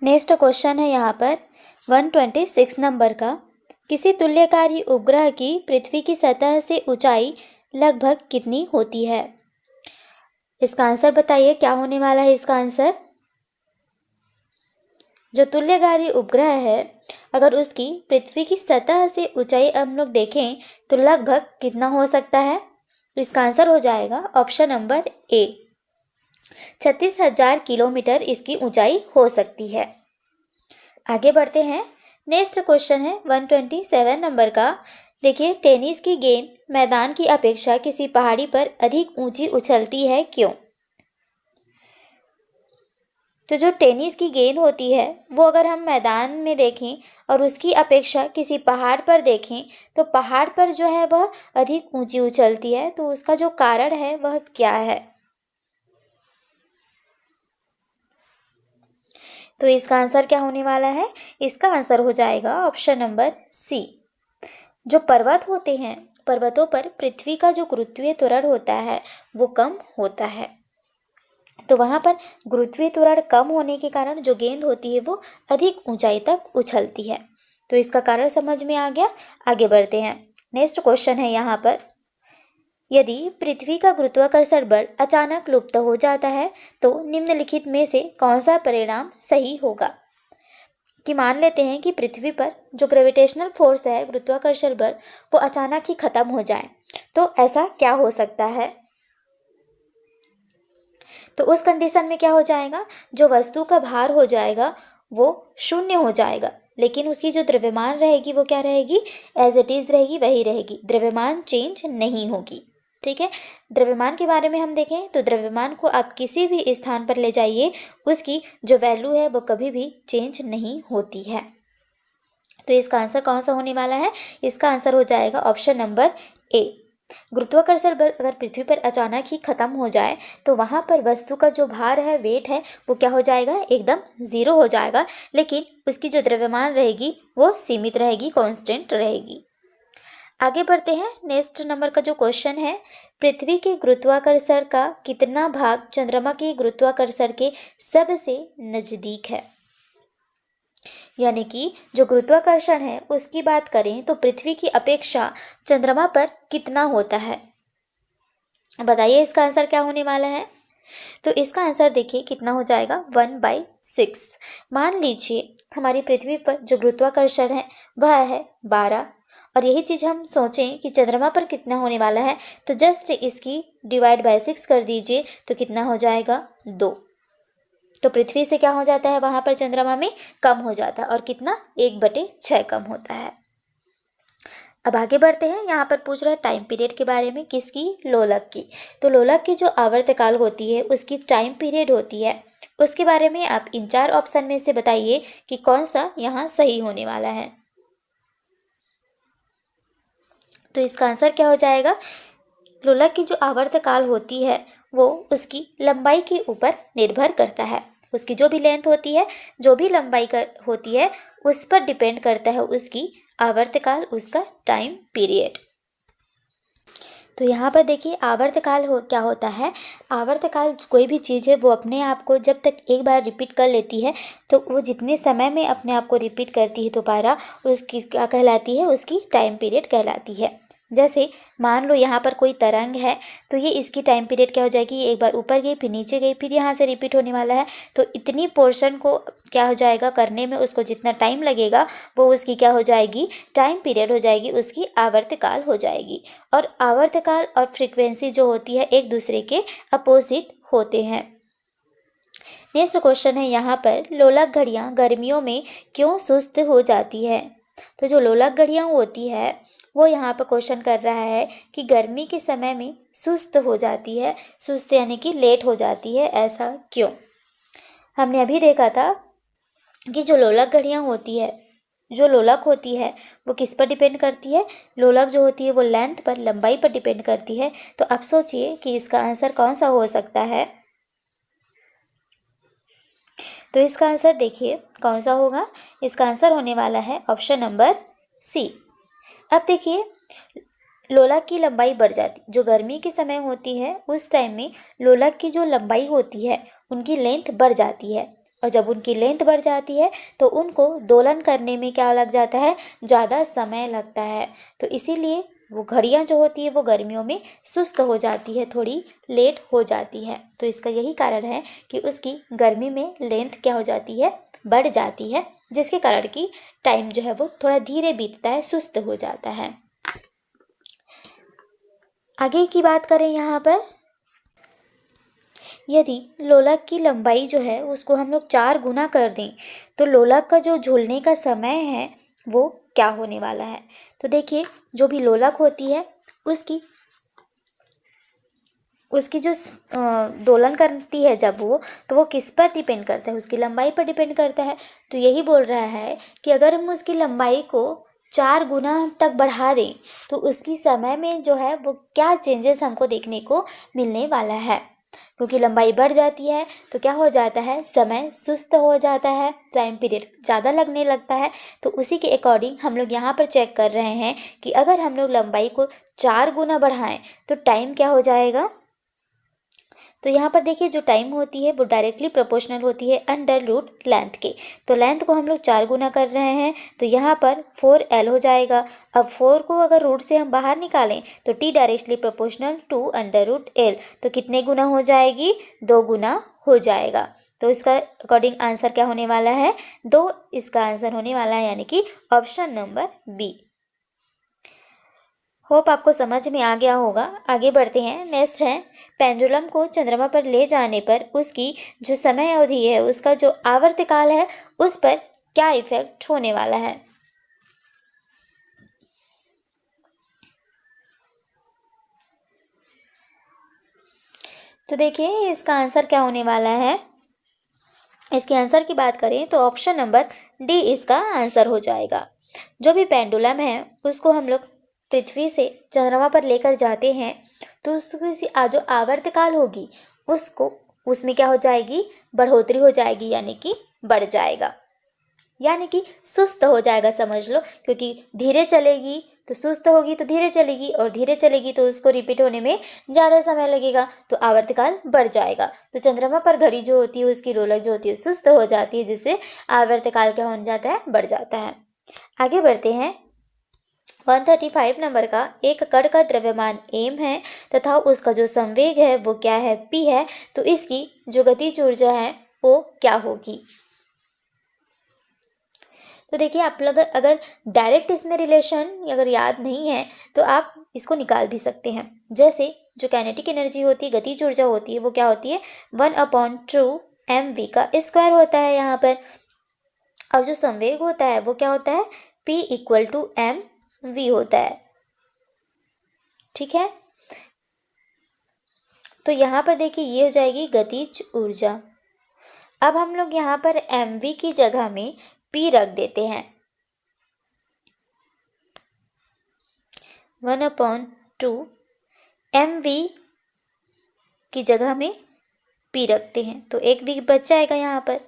Next question है यहाँ पर 126 नंबर का। किसी तुल्यकारी उपग्रह की पृथ्वी की सतह से ऊंचाई लगभग कितनी होती है? इसका आंसर बताइए, क्या होने वाला है इसका आंसर। जो तुल्यकारी उपग्रह है, अगर उसकी पृथ्वी की सतह से ऊंचाई हम लोग देखें तो लगभग कितना हो सकता है? इसका आंसर हो जाएगा ऑप्शन नंबर ए, 36,000 किलोमीटर इसकी ऊंचाई हो सकती है। आगे बढ़ते हैं। नेक्स्ट क्वेश्चन है 127 नंबर का। देखिए, टेनिस की गेंद मैदान की अपेक्षा किसी पहाड़ी पर अधिक ऊंची उछलती है, क्यों? तो जो टेनिस की गेंद होती है वो अगर हम मैदान में देखें और उसकी अपेक्षा किसी पहाड़ पर देखें तो पहाड़ पर जो है वह अधिक ऊंची उछलती है, तो उसका जो कारण है वह क्या है? तो इसका आंसर क्या होने वाला है? इसका आंसर हो जाएगा ऑप्शन नंबर सी। जो पर्वत होते हैं, पर्वतों पर पृथ्वी का जो गुरुत्वीय त्वरण होता है वो कम होता है, तो वहाँ पर गुरुत्वीय त्वरण कम होने के कारण जो गेंद होती है वो अधिक ऊंचाई तक उछलती है। तो इसका कारण समझ में आ गया। आगे बढ़ते हैं। नेक्स्ट क्वेश्चन है यहाँ पर, यदि पृथ्वी का गुरुत्वाकर्षण बल अचानक लुप्त हो जाता है तो निम्नलिखित में से कौन सा परिणाम सही होगा? कि मान लेते हैं कि पृथ्वी पर जो ग्रेविटेशनल फोर्स है, गुरुत्वाकर्षण बल, वो अचानक ही खत्म हो जाए, तो ऐसा क्या हो सकता है? तो उस कंडीशन में क्या हो जाएगा, जो वस्तु का भार हो जाएगा वो शून्य हो जाएगा, लेकिन उसकी जो द्रव्यमान रहेगी वो क्या रहेगी? एज इट इज़ रहेगी, वही रहेगी, द्रव्यमान चेंज नहीं होगी। ठीक है, द्रव्यमान के बारे में हम देखें तो द्रव्यमान को आप किसी भी स्थान पर ले जाइए, उसकी जो वैल्यू है वो कभी भी चेंज नहीं होती है। तो इसका आंसर कौन सा होने वाला है? इसका आंसर हो जाएगा ऑप्शन नंबर ए। गुरुत्वाकर्षण बल अगर पृथ्वी पर अचानक ही खत्म हो जाए तो वहाँ पर वस्तु का जो भार है, वेट है, वो क्या हो जाएगा? एकदम ज़ीरो हो जाएगा, लेकिन उसकी जो द्रव्यमान रहेगी वो सीमित रहेगी, कांस्टेंट रहेगी। आगे बढ़ते हैं। नेक्स्ट नंबर का जो क्वेश्चन है, पृथ्वी के गुरुत्वाकर्षण का कितना भाग चंद्रमा के गुरुत्वाकर्षण के सबसे नज़दीक है? यानी कि जो गुरुत्वाकर्षण है उसकी बात करें तो पृथ्वी की अपेक्षा चंद्रमा पर कितना होता है? बताइए इसका आंसर क्या होने वाला है। तो इसका आंसर देखिए कितना हो जाएगा, 1/6। मान लीजिए हमारी पृथ्वी पर जो गुरुत्वाकर्षण है वह है 12, और यही चीज़ हम सोचें कि चंद्रमा पर कितना होने वाला है, तो जस्ट इसकी डिवाइड बाय 6 कर दीजिए तो कितना हो जाएगा, 2। तो पृथ्वी से क्या हो जाता है, वहाँ पर चंद्रमा में कम हो जाता है, और कितना, 1/6 कम होता है। अब आगे बढ़ते हैं। यहाँ पर पूछ रहा है टाइम पीरियड के बारे में, किसकी? लोलक की। तो लोलक की जो आवर्तकाल होती है उसकी टाइम पीरियड होती है, उसके बारे में आप इन 4 ऑप्शन में से बताइए कि कौन सा यहाँ सही होने वाला है। तो इसका आंसर क्या हो जाएगा, लोलक की जो आवर्तकाल होती है वो उसकी लंबाई के ऊपर निर्भर करता है। उसकी जो भी लेंथ होती है, जो भी लंबाई होती है, उस पर डिपेंड करता है उसकी आवर्तकाल, उसका टाइम पीरियड। तो यहाँ पर देखिए आवर्तकाल क्या होता है। आवर्तकाल कोई भी चीज़ है वो अपने आप को जब तक एक बार रिपीट कर लेती है तो वो जितने समय में अपने आप को रिपीट करती है दोबारा, उसकी क्या कहलाती है, उसकी टाइम पीरियड कहलाती है। जैसे मान लो यहाँ पर कोई तरंग है तो ये इसकी टाइम पीरियड क्या हो जाएगी, एक बार ऊपर गई फिर नीचे गई फिर यहाँ से रिपीट होने वाला है, तो इतनी पोर्शन को क्या हो जाएगा करने में, उसको जितना टाइम लगेगा वो उसकी क्या हो जाएगी, टाइम पीरियड हो जाएगी, उसकी आवर्तकाल हो जाएगी। और आवर्तकाल और फ्रीक्वेंसी जो होती है एक दूसरे के अपोजिट होते हैं। नेक्स्ट क्वेश्चन है यहाँ पर, लोलक घड़ियाँ गर्मियों में क्यों सुस्त हो जाती है? तो जो लोलक घड़ियाँ होती है वो यहाँ पर क्वेश्चन कर रहा है कि गर्मी के समय में सुस्त हो जाती है, सुस्त यानी कि लेट हो जाती है, ऐसा क्यों? हमने अभी देखा था कि जो लोलक घड़ियाँ होती है, जो लोलक होती है वो किस पर डिपेंड करती है, लोलक जो होती है वो लेंथ पर, लंबाई पर डिपेंड करती है। तो अब सोचिए कि इसका आंसर कौन सा हो सकता है। तो इसका आंसर देखिए कौन सा होगा, इसका आंसर होने वाला है ऑप्शन नंबर सी। अब देखिए लोलक की लंबाई बढ़ जाती, जो गर्मी के समय होती है उस टाइम में लोलक की जो लंबाई होती है उनकी लेंथ बढ़ जाती है, और जब उनकी लेंथ बढ़ जाती है तो उनको दोलन करने में क्या लग जाता है, ज़्यादा समय लगता है। तो इसीलिए वो घड़ियाँ जो होती है वो गर्मियों में सुस्त हो जाती है, थोड़ी लेट हो जाती है। तो इसका यही कारण है कि उसकी गर्मी में लेंथ क्या हो जाती है, बढ़ जाती है, जिसके कारण कि टाइम जो है वो थोड़ा धीरे बीतता है, सुस्त हो जाता है। आगे की बात करें यहाँ पर, यदि लोलक की लंबाई जो है उसको हम लोग 4 गुना कर दें तो लोलक का जो झूलने का समय है वो क्या होने वाला है। तो देखिए, जो भी लोलक होती है उसकी उसकी जो दोलन करती है जब वो, तो वो किस पर डिपेंड करता है, उसकी लंबाई पर डिपेंड करता है। तो यही बोल रहा है कि अगर हम उसकी लंबाई को 4 गुना तक बढ़ा दें तो उसकी समय में जो है वो क्या चेंजेस हमको देखने को मिलने वाला है। क्योंकि लंबाई बढ़ जाती है तो क्या हो जाता है, समय सुस्त हो जाता है, टाइम पीरियड ज़्यादा लगने लगता है। तो उसी के अकॉर्डिंग हम लोग यहाँ पर चेक कर रहे हैं कि अगर हम लोग लंबाई को 4 गुना बढ़ाएं तो टाइम क्या हो जाएगा। तो यहाँ पर देखिए, जो टाइम होती है वो डायरेक्टली प्रोपोर्शनल होती है अंडर रूट लेंथ के। तो लेंथ को हम लोग 4 गुना कर रहे हैं तो यहाँ पर 4L हो जाएगा। अब 4 को अगर रूट से हम बाहर निकालें तो T directly proportional to under root L, तो कितने गुना हो जाएगी, 2 गुना हो जाएगा। तो इसका अकॉर्डिंग आंसर क्या होने वाला है, 2 इसका आंसर होने वाला है, यानी कि ऑप्शन नंबर बी। होप आपको समझ में आ गया होगा। आगे बढ़ते हैं। नेक्स्ट है, पेंडुलम को चंद्रमा पर ले जाने पर उसकी जो समय अवधि है, उसका जो आवर्तकाल है, उस पर क्या इफेक्ट होने वाला है। तो देखिए, इसका आंसर क्या होने वाला है। इसके आंसर की बात करें तो ऑप्शन नंबर डी इसका आंसर हो जाएगा। जो भी पेंडुलम है उसको हम लोग पृथ्वी से चंद्रमा पर लेकर जाते हैं तो उसकी जो आवर्तकाल होगी उसको उसमें क्या हो जाएगी, बढ़ोतरी हो जाएगी, यानी कि बढ़ जाएगा, यानी कि सुस्त हो जाएगा समझ लो। क्योंकि धीरे चलेगी तो सुस्त होगी, तो धीरे चलेगी, और धीरे चलेगी तो उसको रिपीट होने में ज़्यादा समय लगेगा, तो आवर्तकाल बढ़ जाएगा। तो चंद्रमा पर घड़ी जो होती है उसकी लोलक जो होती है सुस्त हो जाती है, जिससे आवर्तकाल क्या हो जाता है, बढ़ जाता है। आगे बढ़ते हैं। 135 नंबर का एक कण का द्रव्यमान m है तथा उसका जो संवेग है वो क्या है, p है। तो इसकी जो गतिज ऊर्जा है वो क्या होगी। तो देखिए, आप लोग अगर डायरेक्ट इसमें रिलेशन अगर याद नहीं है तो आप इसको निकाल भी सकते हैं। जैसे जो काइनेटिक एनर्जी होती है, गतिज ऊर्जा होती है, वो क्या होती है, 1/2 mv का स्क्वायर होता है यहाँ पर। और जो संवेग होता है वो क्या होता है, p = mv होता है। ठीक है, तो यहाँ पर देखिए ये हो जाएगी गतिज ऊर्जा। अब हम लोग यहाँ पर mv की जगह में p रख देते हैं। 1/2 mv की जगह में p रखते हैं तो एक भी बच जाएगा यहाँ पर।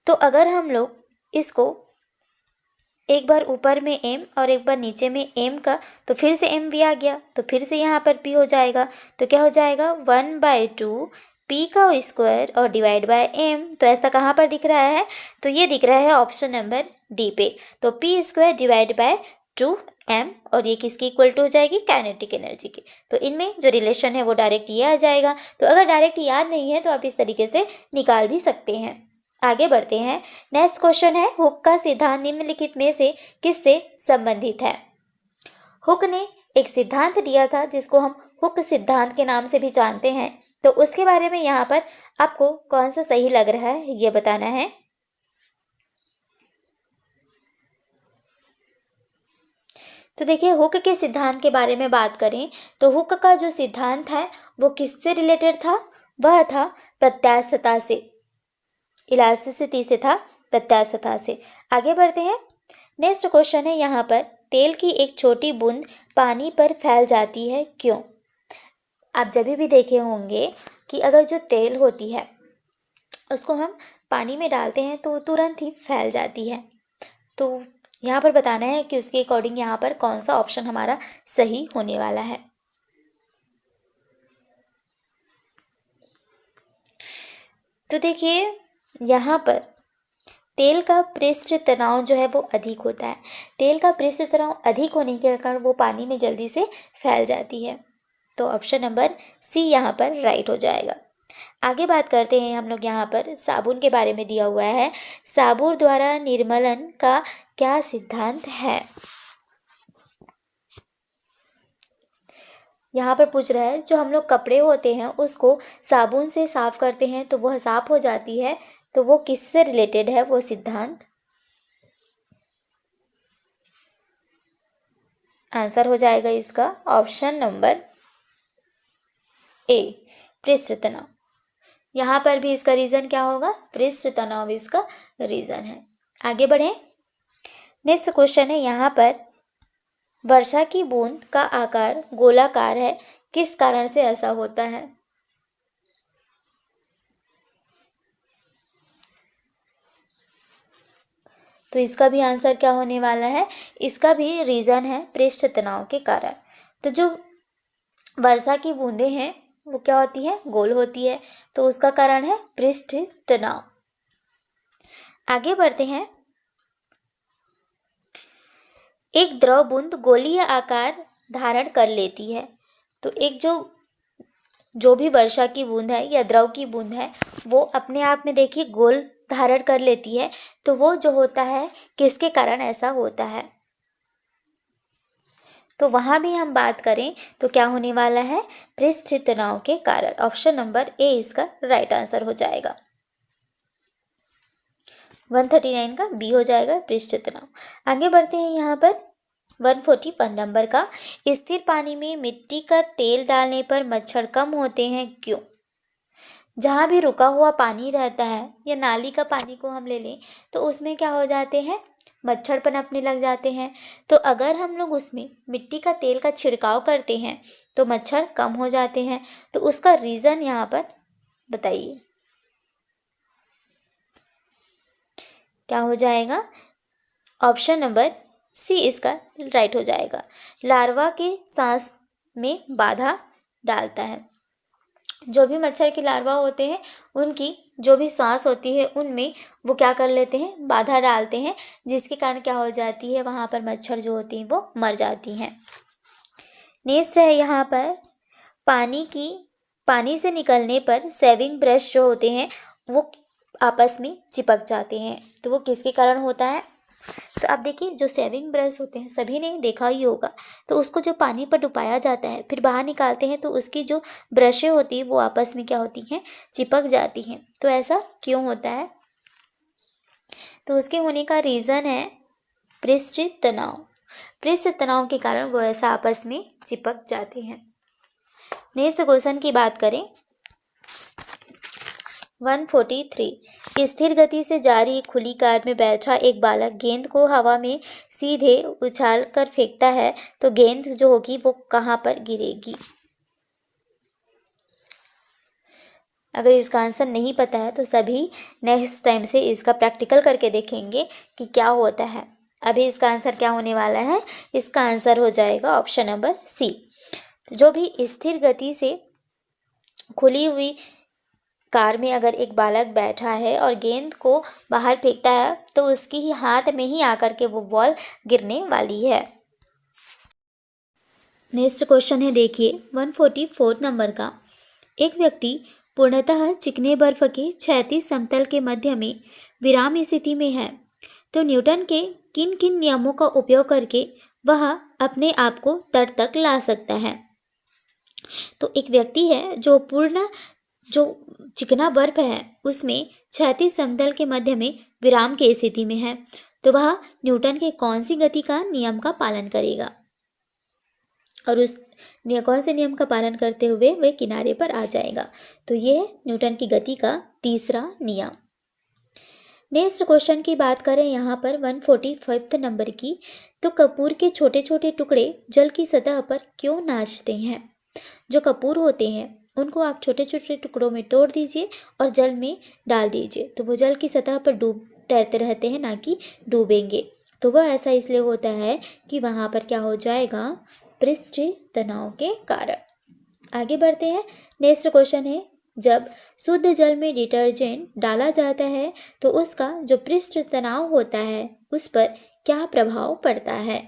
तो अगर हम लोग इसको एक बार ऊपर में m और एक बार नीचे में m का, तो फिर से mv आ गया, तो फिर से यहाँ पर p हो जाएगा। तो क्या हो जाएगा, 1/2 p का स्क्वायर और डिवाइड बाय m। तो ऐसा कहाँ पर दिख रहा है, तो ये दिख रहा है ऑप्शन नंबर डी पे। तो p² डिवाइड बाय 2m, और ये किसकी इक्वल टू हो जाएगी, काइनेटिक एनर्जी की। तो इनमें जो रिलेशन है वो डायरेक्ट ये आ जाएगा। तो अगर डायरेक्ट याद नहीं है तो आप इस तरीके से निकाल भी सकते हैं। आगे बढ़ते हैं। नेक्स्ट क्वेश्चन है, हुक का सिद्धांत निम्नलिखित में से किससे संबंधित है। हुक ने एक सिद्धांत दिया था जिसको हम हुक सिद्धांत के नाम से भी जानते हैं। तो उसके बारे में यहाँ पर आपको कौन सा सही लग रहा है ये बताना है। तो देखिए, हुक के सिद्धांत के बारे में बात करें तो हुक का जो सिद्धांत है वो किससे रिलेटेड था, वह था प्रत्यास्थता से, इलास्टिसिटी से था, प्रत्यास्थता से। आगे बढ़ते हैं। नेक्स्ट क्वेश्चन है यहाँ पर, तेल की एक छोटी बूंद पानी पर फैल जाती है, क्यों। आप जब भी देखे होंगे कि अगर जो तेल होती है उसको हम पानी में डालते हैं तो तुरंत ही फैल जाती है। तो यहाँ पर बताना है कि उसके अकॉर्डिंग यहाँ पर कौन सा ऑप्शन हमारा सही होने वाला है। तो देखिए, यहाँ पर तेल का पृष्ठ तनाव जो है वो अधिक होता है। तेल का पृष्ठ तनाव अधिक होने के कारण वो पानी में जल्दी से फैल जाती है। तो ऑप्शन नंबर सी यहाँ पर राइट हो जाएगा। आगे बात करते हैं हम लोग। यहाँ पर साबुन के बारे में दिया हुआ है। साबुन द्वारा निर्मलन का क्या सिद्धांत है? यहाँ पर पूछ रहा है जो हम लोग कपड़े होते हैं उसको साबुन से साफ करते हैं तो वह साफ हो जाती है, तो वो किससे रिलेटेड है वो सिद्धांत? आंसर हो जाएगा इसका ऑप्शन नंबर ए, पृष्ठ तनाव। यहाँ पर भी इसका रीज़न क्या होगा? पृष्ठ तनाव इसका रीज़न है। आगे बढ़ें। नेक्स्ट क्वेश्चन है यहाँ पर, वर्षा की बूंद का आकार गोलाकार है, किस कारण से ऐसा होता है? तो इसका भी आंसर क्या होने वाला है? इसका भी रीज़न है पृष्ठ तनाव के कारण। तो जो वर्षा की बूंदें हैं वो क्या होती है? गोल होती है, तो उसका कारण है पृष्ठ तनाव। आगे बढ़ते हैं। एक द्रव बूंद गोलीय आकार धारण कर लेती है। तो एक जो भी वर्षा की बूंद है या द्रव की बूंद है वो अपने आप में देखिए गोल धारण कर लेती है, तो वो जो होता है किसके कारण ऐसा होता है? तो वहाँ भी हम बात करें तो क्या होने वाला है? पृष्ठ तनाव के कारण। ऑप्शन नंबर ए इसका राइट आंसर हो जाएगा। 139 का बी हो जाएगा पृष्ठ तनाव। आगे बढ़ते हैं यहाँ पर 141 नंबर का, स्थिर पानी में मिट्टी का तेल डालने पर मच्छर कम होते हैं, क्यों? जहाँ भी रुका हुआ पानी रहता है या नाली का पानी को हम ले लें तो उसमें क्या हो जाते हैं? मच्छर पनपने लग जाते हैं। तो अगर हम लोग उसमें मिट्टी का तेल का छिड़काव करते हैं तो मच्छर कम हो जाते हैं। तो उसका रीज़न यहाँ पर बताइए क्या हो जाएगा? ऑप्शन नंबर सी इसका राइट हो जाएगा। लार्वा के सांस में बाधा डालता है। जो भी मच्छर के लार्वा होते हैं उनकी जो भी सांस होती है उनमें वो क्या कर लेते हैं? बाधा डालते हैं, जिसके कारण क्या हो जाती है? वहाँ पर मच्छर जो होती हैं वो मर जाती हैं। नेक्स्ट है यहाँ पर, पानी से निकलने पर सेविंग ब्रश जो होते हैं वो आपस में चिपक जाते हैं, तो वो किसके कारण होता है? तो आप देखिए जो सेविंग ब्रश होते हैं सभी ने देखा ही होगा, तो उसको जो पानी पर डुबाया जाता है फिर बाहर निकालते हैं तो उसकी जो ब्रशें होती हैं वो आपस में क्या होती हैं? चिपक जाती हैं। तो ऐसा क्यों होता है? तो उसके होने का रीज़न है पृष्ठ तनाव। पृष्ठ तनाव के कारण वो ऐसा आपस में चिपक जाते हैं। नेक्स्ट क्वेश्चन की बात करें 143, स्थिर गति से जा रही खुली कार में बैठा एक बालक गेंद को हवा में सीधे उछाल कर फेंकता है, तो गेंद जो होगी वो कहाँ पर गिरेगी? अगर इसका आंसर नहीं पता है तो सभी नेक्स्ट टाइम से इसका प्रैक्टिकल करके देखेंगे कि क्या होता है। अभी इसका आंसर क्या होने वाला है? इसका आंसर हो जाएगा ऑप्शन नंबर सी। जो भी स्थिर गति से खुली हुई कार में अगर एक बालक बैठा है और गेंद को बाहर फेंकता है तो उसकी ही हाथ में ही आकर के वो बॉल गिरने वाली है। नेक्स्ट क्वेश्चन है देखिए 144 नंबर का, एक व्यक्ति पूर्णतः चिकने बर्फ के क्षैतिज समतल के मध्य में विराम स्थिति में है, तो न्यूटन के किन किन नियमों का उपयोग करके वह अपने आप को तट तक ला सकता है? तो एक व्यक्ति है जो चिकना बर्फ है उसमें क्षैतिज समतल के मध्य में विराम की स्थिति में है, तो वह न्यूटन के कौन सी गति का नियम का पालन करेगा और उस कौन से नियम का पालन करते हुए वह किनारे पर आ जाएगा? तो ये है न्यूटन की गति का तीसरा नियम। नेक्स्ट क्वेश्चन की बात करें यहाँ पर 145 नंबर की, तो कपूर के छोटे छोटे टुकड़े जल की सतह पर क्यों नाचते हैं? जो कपूर होते हैं उनको आप छोटे छोटे टुकड़ों में तोड़ दीजिए और जल में डाल दीजिए, तो वो जल की सतह पर तैरते रहते हैं, ना कि डूबेंगे। तो वह ऐसा इसलिए होता है कि वहाँ पर क्या हो जाएगा? पृष्ठ तनाव के कारण। आगे बढ़ते हैं। नेक्स्ट क्वेश्चन है जब शुद्ध जल में डिटर्जेंट डाला जाता है तो उसका जो पृष्ठ तनाव होता है उस पर क्या प्रभाव पड़ता है।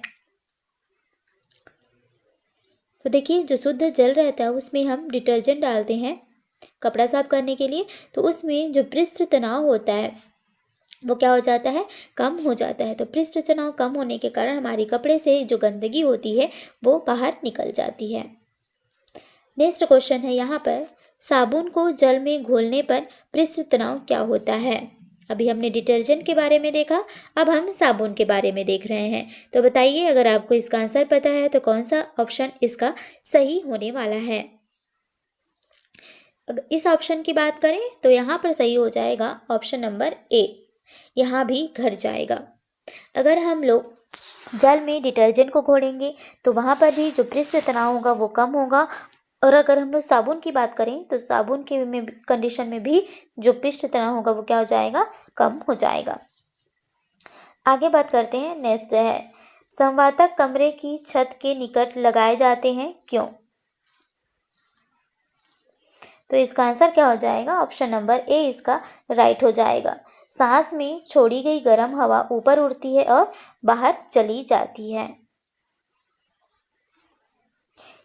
तो देखिए, जो शुद्ध जल रहता है उसमें हम डिटर्जेंट डालते हैं कपड़ा साफ करने के लिए, तो उसमें जो पृष्ठ तनाव होता है वो क्या हो जाता है, कम हो जाता है। तो पृष्ठ तनाव कम होने के कारण हमारे कपड़े से जो गंदगी होती है वो बाहर निकल जाती है। नेक्स्ट क्वेश्चन है यहाँ पर, साबुन को जल में घोलने पर पृष्ठ तनाव क्या होता है। अभी हमने डिटर्जेंट के बारे में देखा, अब हम साबुन के बारे में देख रहे हैं। तो बताइए, अगर आपको इसका आंसर पता है तो कौन सा ऑप्शन इसका सही होने वाला है। अगर इस ऑप्शन की बात करें तो यहाँ पर सही हो जाएगा ऑप्शन नंबर ए, यहाँ भी घर जाएगा। अगर हम लोग जल में डिटर्जेंट को घोलेंगे तो वहाँ पर भी जो पृष्ठ तनाव होगा वो कम होगा, और अगर हम लोग साबुन की बात करें तो साबुन के कंडीशन में भी जो पृष्ठ तनाव होगा वो क्या हो जाएगा, कम हो जाएगा। आगे बात करते हैं। नेक्स्ट है, संवातक कमरे की छत के निकट लगाए जाते हैं, क्यों। तो इसका आंसर क्या हो जाएगा, ऑप्शन नंबर ए इसका राइट हो जाएगा। सांस में छोड़ी गई गर्म हवा ऊपर उड़ती है और बाहर चली जाती है,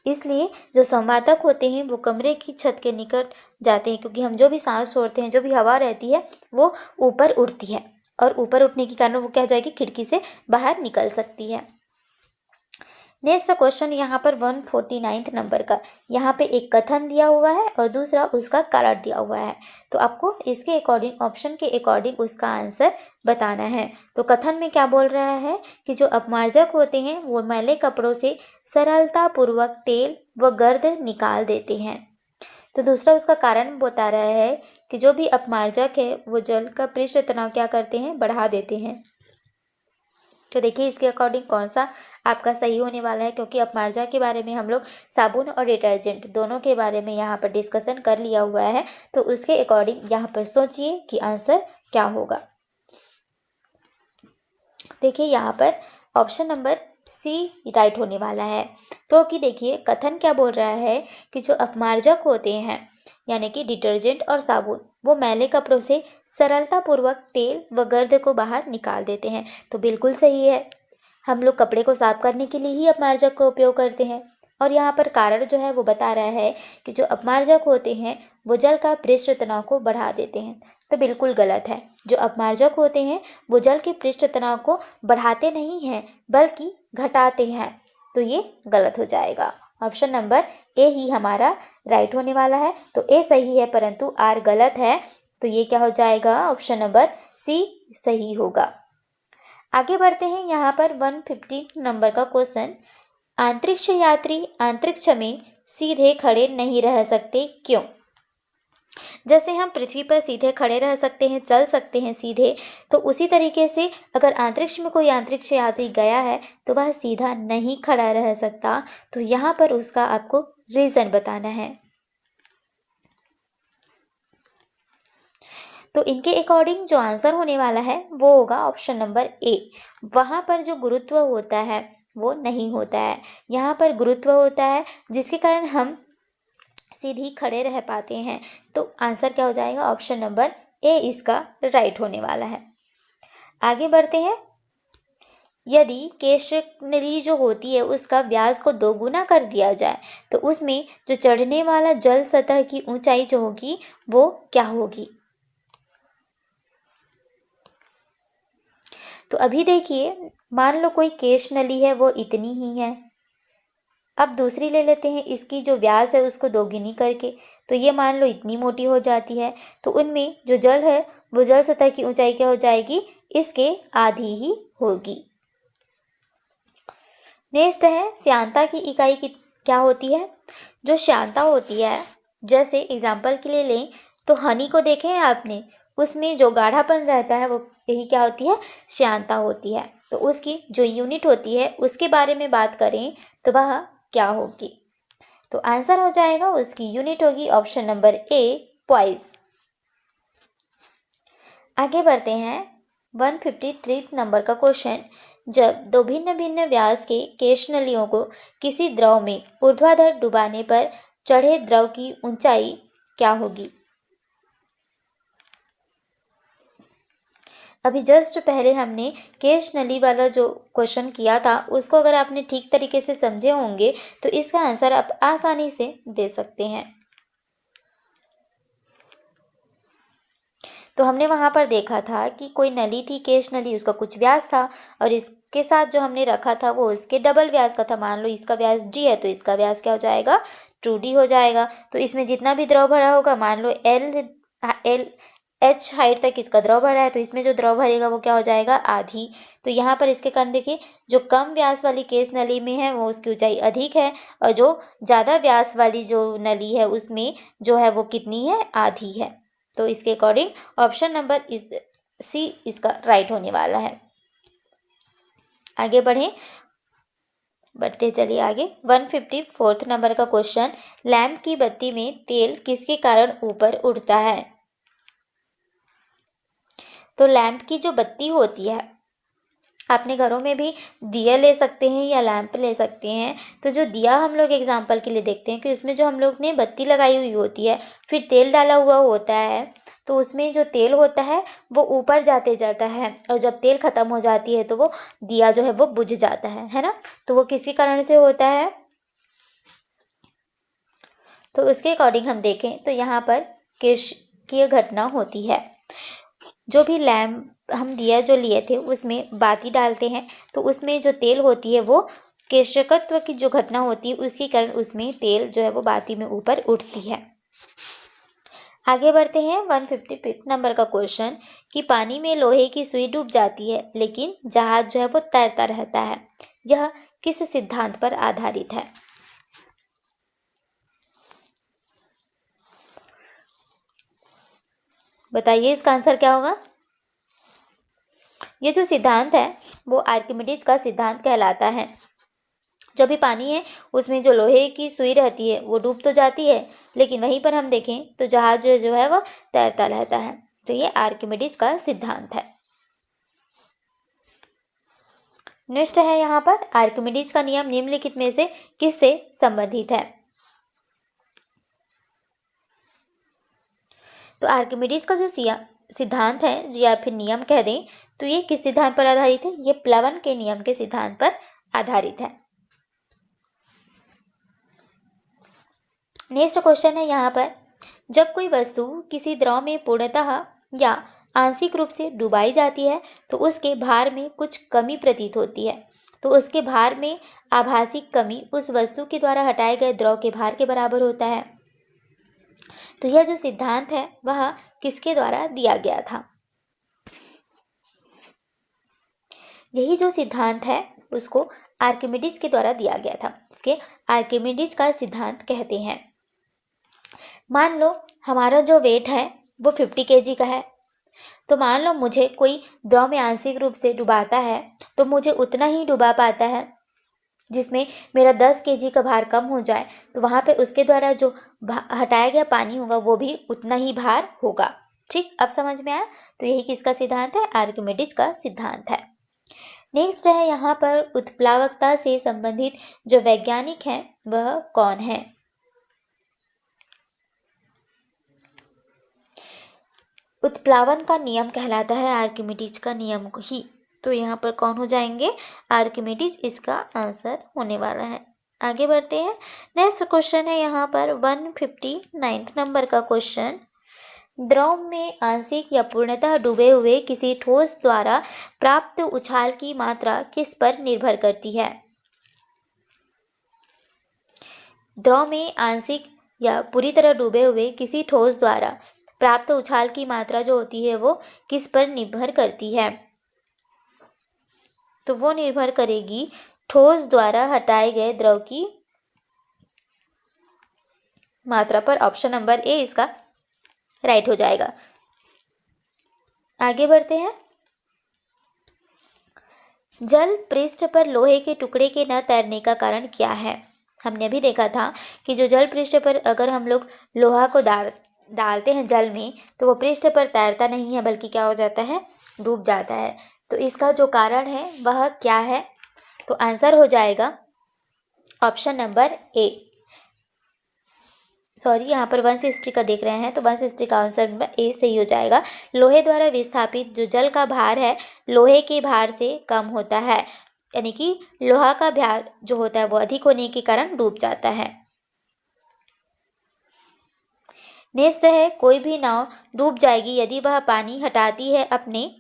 इसलिए जो संवातक होते हैं वो कमरे की छत के निकट जाते हैं, क्योंकि हम जो भी सांस छोड़ते हैं, जो भी हवा रहती है वो ऊपर उड़ती है, और ऊपर उठने के कारण वो क्या हो जाएगी, खिड़की से बाहर निकल सकती है। नेक्स्ट क्वेश्चन यहाँ पर 149 नंबर का, यहाँ पे एक कथन दिया हुआ है और दूसरा उसका कारण दिया हुआ है। तो आपको इसके अकॉर्डिंग, ऑप्शन के अकॉर्डिंग उसका आंसर बताना है। तो कथन में क्या बोल रहा है कि जो अपमार्जक होते हैं वो मैले कपड़ों से सरलतापूर्वक तेल व गर्द निकाल देते हैं। तो दूसरा उसका कारण बता रहा है कि जो भी अपमार्जक है वो जल का पृष्ठ तनाव क्या करते हैं, बढ़ा देते हैं। तो देखिए इसके अकॉर्डिंग कौन सा आपका सही होने वाला है, क्योंकि अपमार्जक के बारे में हम लोग साबुन और डिटर्जेंट दोनों के बारे में यहाँ पर डिस्कशन कर लिया हुआ है। तो उसके अकॉर्डिंग यहाँ पर सोचिए कि आंसर क्या होगा। देखिए यहाँ पर ऑप्शन नंबर सी राइट होने वाला है, क्योंकि देखिए कथन क्या बोल रहा है कि जो अपमार्जक होते हैं यानी कि डिटर्जेंट और साबुन वो मैले कपड़ों से सरलतापूर्वक तेल व गर्द को बाहर निकाल देते हैं। तो बिल्कुल सही है, हम लोग कपड़े को साफ करने के लिए ही अपमार्जक का उपयोग करते हैं। और यहाँ पर कारण जो है वो बता रहा है कि जो अपमार्जक होते हैं वो जल का पृष्ठ तनाव को बढ़ा देते हैं। तो बिल्कुल गलत है, जो अपमार्जक होते हैं वो जल के पृष्ठ तनाव को बढ़ाते नहीं हैं बल्कि घटाते हैं। तो ये गलत हो जाएगा, ऑप्शन नंबर ए ही हमारा राइट होने वाला है। तो ए सही है परंतु आर गलत है, तो ये क्या हो जाएगा, ऑप्शन नंबर सी सही होगा। आगे बढ़ते हैं। यहाँ पर 150 नंबर का क्वेश्चन, अंतरिक्ष यात्री अंतरिक्ष में सीधे खड़े नहीं रह सकते, क्यों। जैसे हम पृथ्वी पर सीधे खड़े रह सकते हैं, चल सकते हैं सीधे, तो उसी तरीके से अगर अंतरिक्ष में कोई अंतरिक्ष यात्री गया है तो वह सीधा नहीं खड़ा रह सकता। तो यहाँ पर उसका आपको रीज़न बताना है। तो इनके अकॉर्डिंग जो आंसर होने वाला है वो होगा ऑप्शन नंबर ए, वहाँ पर जो गुरुत्व होता है वो नहीं होता है, यहाँ पर गुरुत्व होता है जिसके कारण हम सीधी खड़े रह पाते हैं। तो आंसर क्या हो जाएगा, ऑप्शन नंबर ए इसका राइट होने वाला है। आगे बढ़ते हैं। यदि केशनली जो होती है उसका व्यास को दोगुना कर दिया जाए तो उसमें जो चढ़ने वाला जल सतह की ऊंचाई जो होगी वो क्या होगी। तो अभी देखिए, मान लो कोई केश नली है वो इतनी ही है, अब दूसरी ले लेते हैं, इसकी जो व्यास है उसको दोगुनी करके, तो ये मान लो इतनी मोटी हो जाती है। तो उनमें जो जल है वो जल सतह की ऊंचाई क्या हो जाएगी, इसके आधी ही होगी। नेक्स्ट है, श्यानता की इकाई की क्या होती है। जो श्यानता होती है, जैसे एग्जाम्पल के लिए लें तो हनी को देखें आपने, उसमें जो गाढ़ापन रहता है वो यही क्या होती है, श्यानता होती है। तो उसकी जो यूनिट होती है उसके बारे में बात करें तो वह क्या होगी। तो आंसर हो जाएगा, उसकी यूनिट होगी ऑप्शन नंबर ए, पॉइस। आगे बढ़ते हैं। 153 नंबर का क्वेश्चन, जब दो भिन्न भिन्न व्यास के केशनलियों को किसी द्रव में ऊर्ध्वाधर डुबाने पर चढ़े द्रव की ऊंचाई क्या होगी। अभी जस्ट पहले हमने केश नली वाला जो क्वेश्चन किया था उसको अगर आपने ठीक तरीके से समझे होंगे तो इसका आंसर आप आसानी से दे सकते हैं। तो हमने वहाँ पर देखा था कि कोई नली थी, केश नली, उसका कुछ व्यास था और इसके साथ जो हमने रखा था वो इसके डबल व्यास का था। मान लो इसका व्यास d है तो इसका व्यास क्या हो जाएगा, 2d हो जाएगा। तो इसमें जितना भी द्रव भरा होगा, मान लो एल h हाइट तक इसका द्रव भरा है तो इसमें जो द्रव भरेगा वो क्या हो जाएगा, आधी। तो यहाँ पर इसके कारण देखिए जो कम व्यास वाली केश नली में है वो उसकी ऊंचाई अधिक है और जो ज़्यादा व्यास वाली जो नली है उसमें जो है वो कितनी है, आधी है। तो इसके अकॉर्डिंग ऑप्शन नंबर सी इसका राइट होने वाला है। आगे बढ़ते चलिए आगे। 154 नंबर का क्वेश्चन, लैंप की बत्ती में तेल किसके कारण ऊपर उठता है। तो लैंप की जो बत्ती होती है, अपने घरों में भी दिया ले सकते हैं या लैंप ले सकते हैं। तो जो दिया हम लोग एग्जाम्पल के लिए देखते हैं कि उसमें जो हम लोग ने बत्ती लगाई हुई होती है, फिर तेल डाला हुआ होता है, तो उसमें जो तेल होता है वो ऊपर जाता है और जब तेल ख़त्म हो जाती है तो वो दिया जो है वो बुझ जाता है ना। तो वो किसी कारण से होता है। तो उसके अकॉर्डिंग हम देखें तो यहाँ पर किसकी घटना होती है। जो भी लैंप हम दिया जो लिए थे उसमें बाती डालते हैं तो उसमें जो तेल होती है वो केशकत्व की जो घटना होती है उसके कारण उसमें तेल जो है वो बाती में ऊपर उठती है। आगे बढ़ते हैं। 155 नंबर का क्वेश्चन कि पानी में लोहे की सुई डूब जाती है लेकिन जहाज जो है वो तैरता रहता है, यह किस सिद्धांत पर आधारित है। बताइए इसका आंसर क्या होगा। ये जो सिद्धांत है वो आर्किमिडीज का सिद्धांत कहलाता है। जो भी पानी है उसमें जो लोहे की सुई रहती है वो डूब तो जाती है लेकिन वहीं पर हम देखें तो जहाज जो है वो तैरता रहता है। तो ये आर्किमिडीज का सिद्धांत है। नेक्स्ट है यहाँ पर आर्किमिडीज का नियम निम्नलिखित में से किससे संबंधित है। तो आर्किमिडीज का जो सिद्धांत है या फिर नियम कह दें तो ये किस सिद्धांत पर आधारित है, ये प्लवन के नियम के सिद्धांत पर आधारित है। नेक्स्ट क्वेश्चन है यहाँ पर, जब कोई वस्तु किसी द्रव में पूर्णतः या आंशिक रूप से डुबाई जाती है तो उसके भार में कुछ कमी प्रतीत होती है। तो उसके भार में आभासी कमी उस वस्तु के द्वारा हटाए गए द्रव के भार के बराबर होता है। तो यह जो सिद्धांत है वह किसके द्वारा दिया गया था। यही जो सिद्धांत है उसको आर्किमिडीज के द्वारा दिया गया था, इसके आर्किमिडीज का सिद्धांत कहते हैं। मान लो हमारा जो वेट है वो 50 kg का है। तो मान लो मुझे कोई द्रव में आंशिक रूप से डुबाता है तो मुझे उतना ही डुबा पाता है जिसमें मेरा 10 kg का भार कम हो जाए, तो वहाँ पे उसके द्वारा जो हटाया गया पानी होगा वो भी उतना ही भार होगा। ठीक, अब समझ में आया। तो यही किसका सिद्धांत है, आर्किमिडीज का सिद्धांत है। नेक्स्ट है यहाँ पर उत्प्लावकता से संबंधित जो वैज्ञानिक हैं वह कौन है। उत्प्लावन का नियम कहलाता है आर्किमिडीज का नियम ही। तो यहाँ पर कौन हो जाएंगे, आर्किमिडीज इसका आंसर होने वाला है। आगे बढ़ते हैं। नेक्स्ट क्वेश्चन है यहाँ पर 159 नंबर का क्वेश्चन, द्रव में आंशिक या पूर्णतः डूबे हुए किसी ठोस द्वारा प्राप्त उछाल की मात्रा किस पर निर्भर करती है। द्रव में आंशिक या पूरी तरह डूबे हुए किसी ठोस द्वारा प्राप्त उछाल की मात्रा जो होती है वो किस पर निर्भर करती है। तो वो निर्भर करेगी ठोस द्वारा हटाए गए द्रव की मात्रा पर। ऑप्शन नंबर ए इसका राइट हो जाएगा। आगे बढ़ते हैं। जल पृष्ठ पर लोहे के टुकड़े के न तैरने का कारण क्या है। हमने अभी देखा था कि जो जल पृष्ठ पर अगर हम लोग लोहा को डालते हैं जल में तो वो पृष्ठ पर तैरता नहीं है बल्कि क्या हो जाता है, डूब जाता है। तो इसका जो कारण है वह क्या है, तो आंसर हो जाएगा ऑप्शन नंबर ए। सॉरी, यहाँ पर 160 का देख रहे हैं तो 160 का आंसर नंबर ए सही हो जाएगा। लोहे द्वारा विस्थापित जो जल का भार है लोहे के भार से कम होता है, यानी कि लोहा का भार जो होता है वो अधिक होने के कारण डूब जाता है। नेक्स्ट है, कोई भी नाव डूब जाएगी यदि वह पानी हटाती है अपने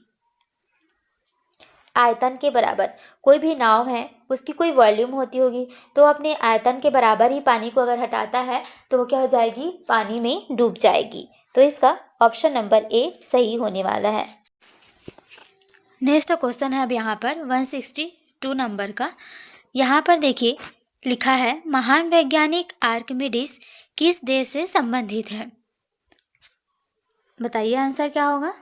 आयतन के बराबर। कोई भी नाव है उसकी कोई वॉल्यूम होती होगी, तो अपने आयतन के बराबर ही पानी को अगर हटाता है तो वो क्या हो जाएगी, पानी में डूब जाएगी। तो इसका ऑप्शन नंबर ए सही होने वाला है। नेक्स्ट क्वेश्चन है अब यहाँ पर 162 नंबर का। यहाँ पर देखिए लिखा है, महान वैज्ञानिक आर्किमिडीज किस देश से संबंधित है। बताइए आंसर क्या होगा।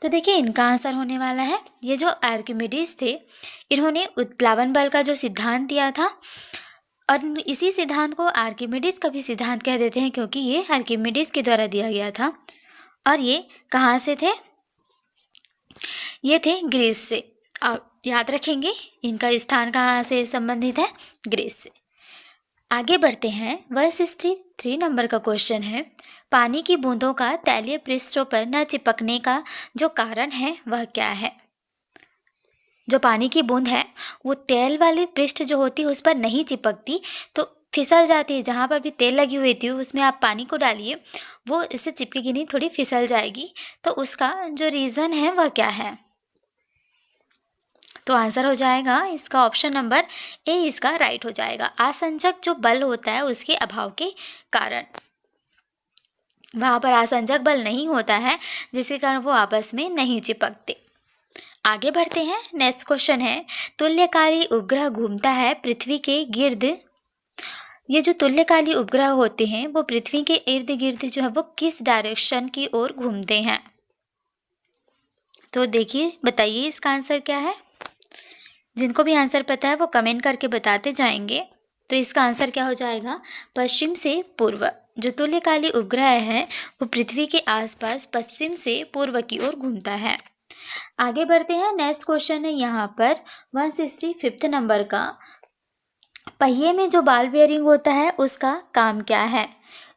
तो देखिए इनका आंसर होने वाला है, ये जो आर्किमिडीज थे इन्होंने उत्प्लावन बल का जो सिद्धांत दिया था, और इसी सिद्धांत को आर्किमिडीज का भी सिद्धांत कह देते हैं क्योंकि ये आर्किमिडीज के द्वारा दिया गया था। और ये कहाँ से थे, ये थे ग्रीस से। आप याद रखेंगे इनका स्थान कहाँ से संबंधित है, ग्रीस से। आगे बढ़ते हैं, 163 नंबर का क्वेश्चन है, पानी की बूंदों का तैलीय पृष्ठों पर न चिपकने का जो कारण है वह क्या है। जो पानी की बूंद है वो तेल वाले पृष्ठ जो होती है उस पर नहीं चिपकती, तो फिसल जाती है। जहाँ पर भी तेल लगी हुई थी उसमें आप पानी को डालिए, वो इससे चिपकेगी नहीं, थोड़ी फिसल जाएगी। तो उसका जो रीज़न है वह क्या है। तो आंसर हो जाएगा इसका ऑप्शन नंबर ए, इसका राइट हो जाएगा। आसंजक जो बल होता है उसके अभाव के कारण, वहाँ पर आसंजक बल नहीं होता है जिसके कारण वो आपस में नहीं चिपकते। आगे बढ़ते हैं, नेक्स्ट क्वेश्चन है, तुल्यकाली उपग्रह घूमता है पृथ्वी के गिर्द। ये जो तुल्यकाली उपग्रह होते हैं वो पृथ्वी के इर्द गिर्द जो है वो किस डायरेक्शन की ओर घूमते हैं। तो देखिए बताइए इसका आंसर क्या है। जिनको भी आंसर पता है वो कमेंट करके बताते जाएंगे। तो इसका आंसर क्या हो जाएगा, पश्चिम से पूर्व। जो तुल्यकाली उपग्रह है वो पृथ्वी के आसपास पश्चिम से पूर्व की ओर घूमता है। आगे बढ़ते हैं, नेक्स्ट क्वेश्चन है यहाँ पर 165 नंबर का, पहिए में जो बॉल बेयरिंग होता है उसका काम क्या है।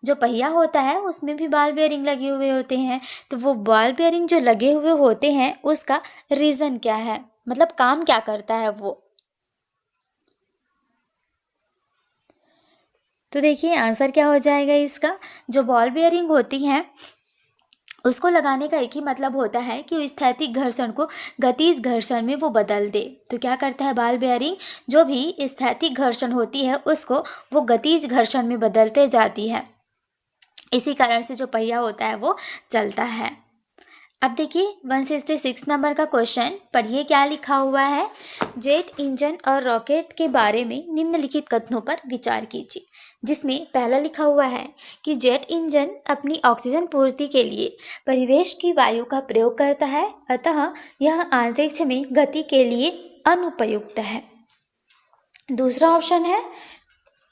जो पहिया होता है उसमें भी बॉल बेयरिंग लगे हुए होते हैं, तो वो बॉल बेयरिंग जो लगे हुए होते हैं उसका रीज़न क्या है, मतलब काम क्या करता है वो। तो देखिए आंसर क्या हो जाएगा इसका, जो बॉल बेयरिंग होती हैं उसको लगाने का एक ही मतलब होता है कि स्थैतिक घर्षण को गतिज घर्षण में वो बदल दे। तो क्या करता है बॉल बेयरिंग, जो भी स्थैतिक घर्षण होती है उसको वो गतिज घर्षण में बदलते जाती है। इसी कारण से जो पहिया होता है वो चलता है। अब देखिए 166 नंबर का क्वेश्चन पढ़िए क्या लिखा हुआ है। जेट इंजन और रॉकेट के बारे में निम्नलिखित कथनों पर विचार कीजिए। जिसमें पहला लिखा हुआ है कि जेट इंजन अपनी ऑक्सीजन पूर्ति के लिए परिवेश की वायु का प्रयोग करता है, अतः यह अंतरिक्ष में गति के लिए अनुपयुक्त है। दूसरा ऑप्शन है,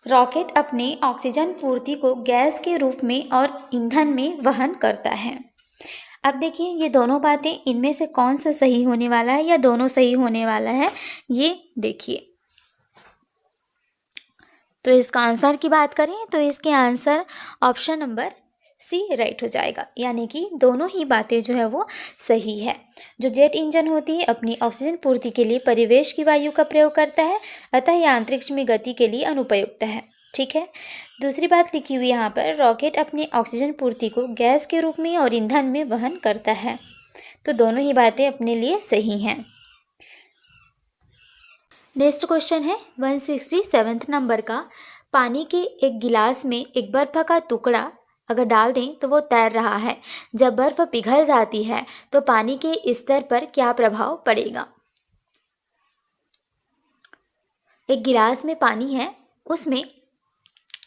रॉकेट अपनी ऑक्सीजन पूर्ति को गैस के रूप में और ईंधन में वहन करता है। अब देखिए ये दोनों बातें, इनमें से कौन सा सही होने वाला है या दोनों सही होने वाला है, ये देखिए। तो इसका आंसर की बात करें तो इसके answer option number C right हो जाएगा, यानी कि दोनों ही बातें जो है वो सही है। जो जेट इंजन होती है अपनी ऑक्सीजन पूर्ति के लिए परिवेश की वायु का प्रयोग करता है, अतः यह अंतरिक्ष में गति के लिए अनुपयुक्त है। ठीक है। दूसरी बात लिखी हुई यहाँ पर, रॉकेट अपनी ऑक्सीजन पूर्ति को गैस के रूप में और ईंधन में वहन करता है। तो दोनों ही बातें अपने लिए सही हैं। नेक्स्ट क्वेश्चन है 167 नंबर का, पानी के एक गिलास में एक बर्फ का टुकड़ा अगर डाल दें तो वो तैर रहा है। जब बर्फ पिघल जाती है तो पानी के स्तर पर क्या प्रभाव पड़ेगा। एक गिलास में पानी है, उसमें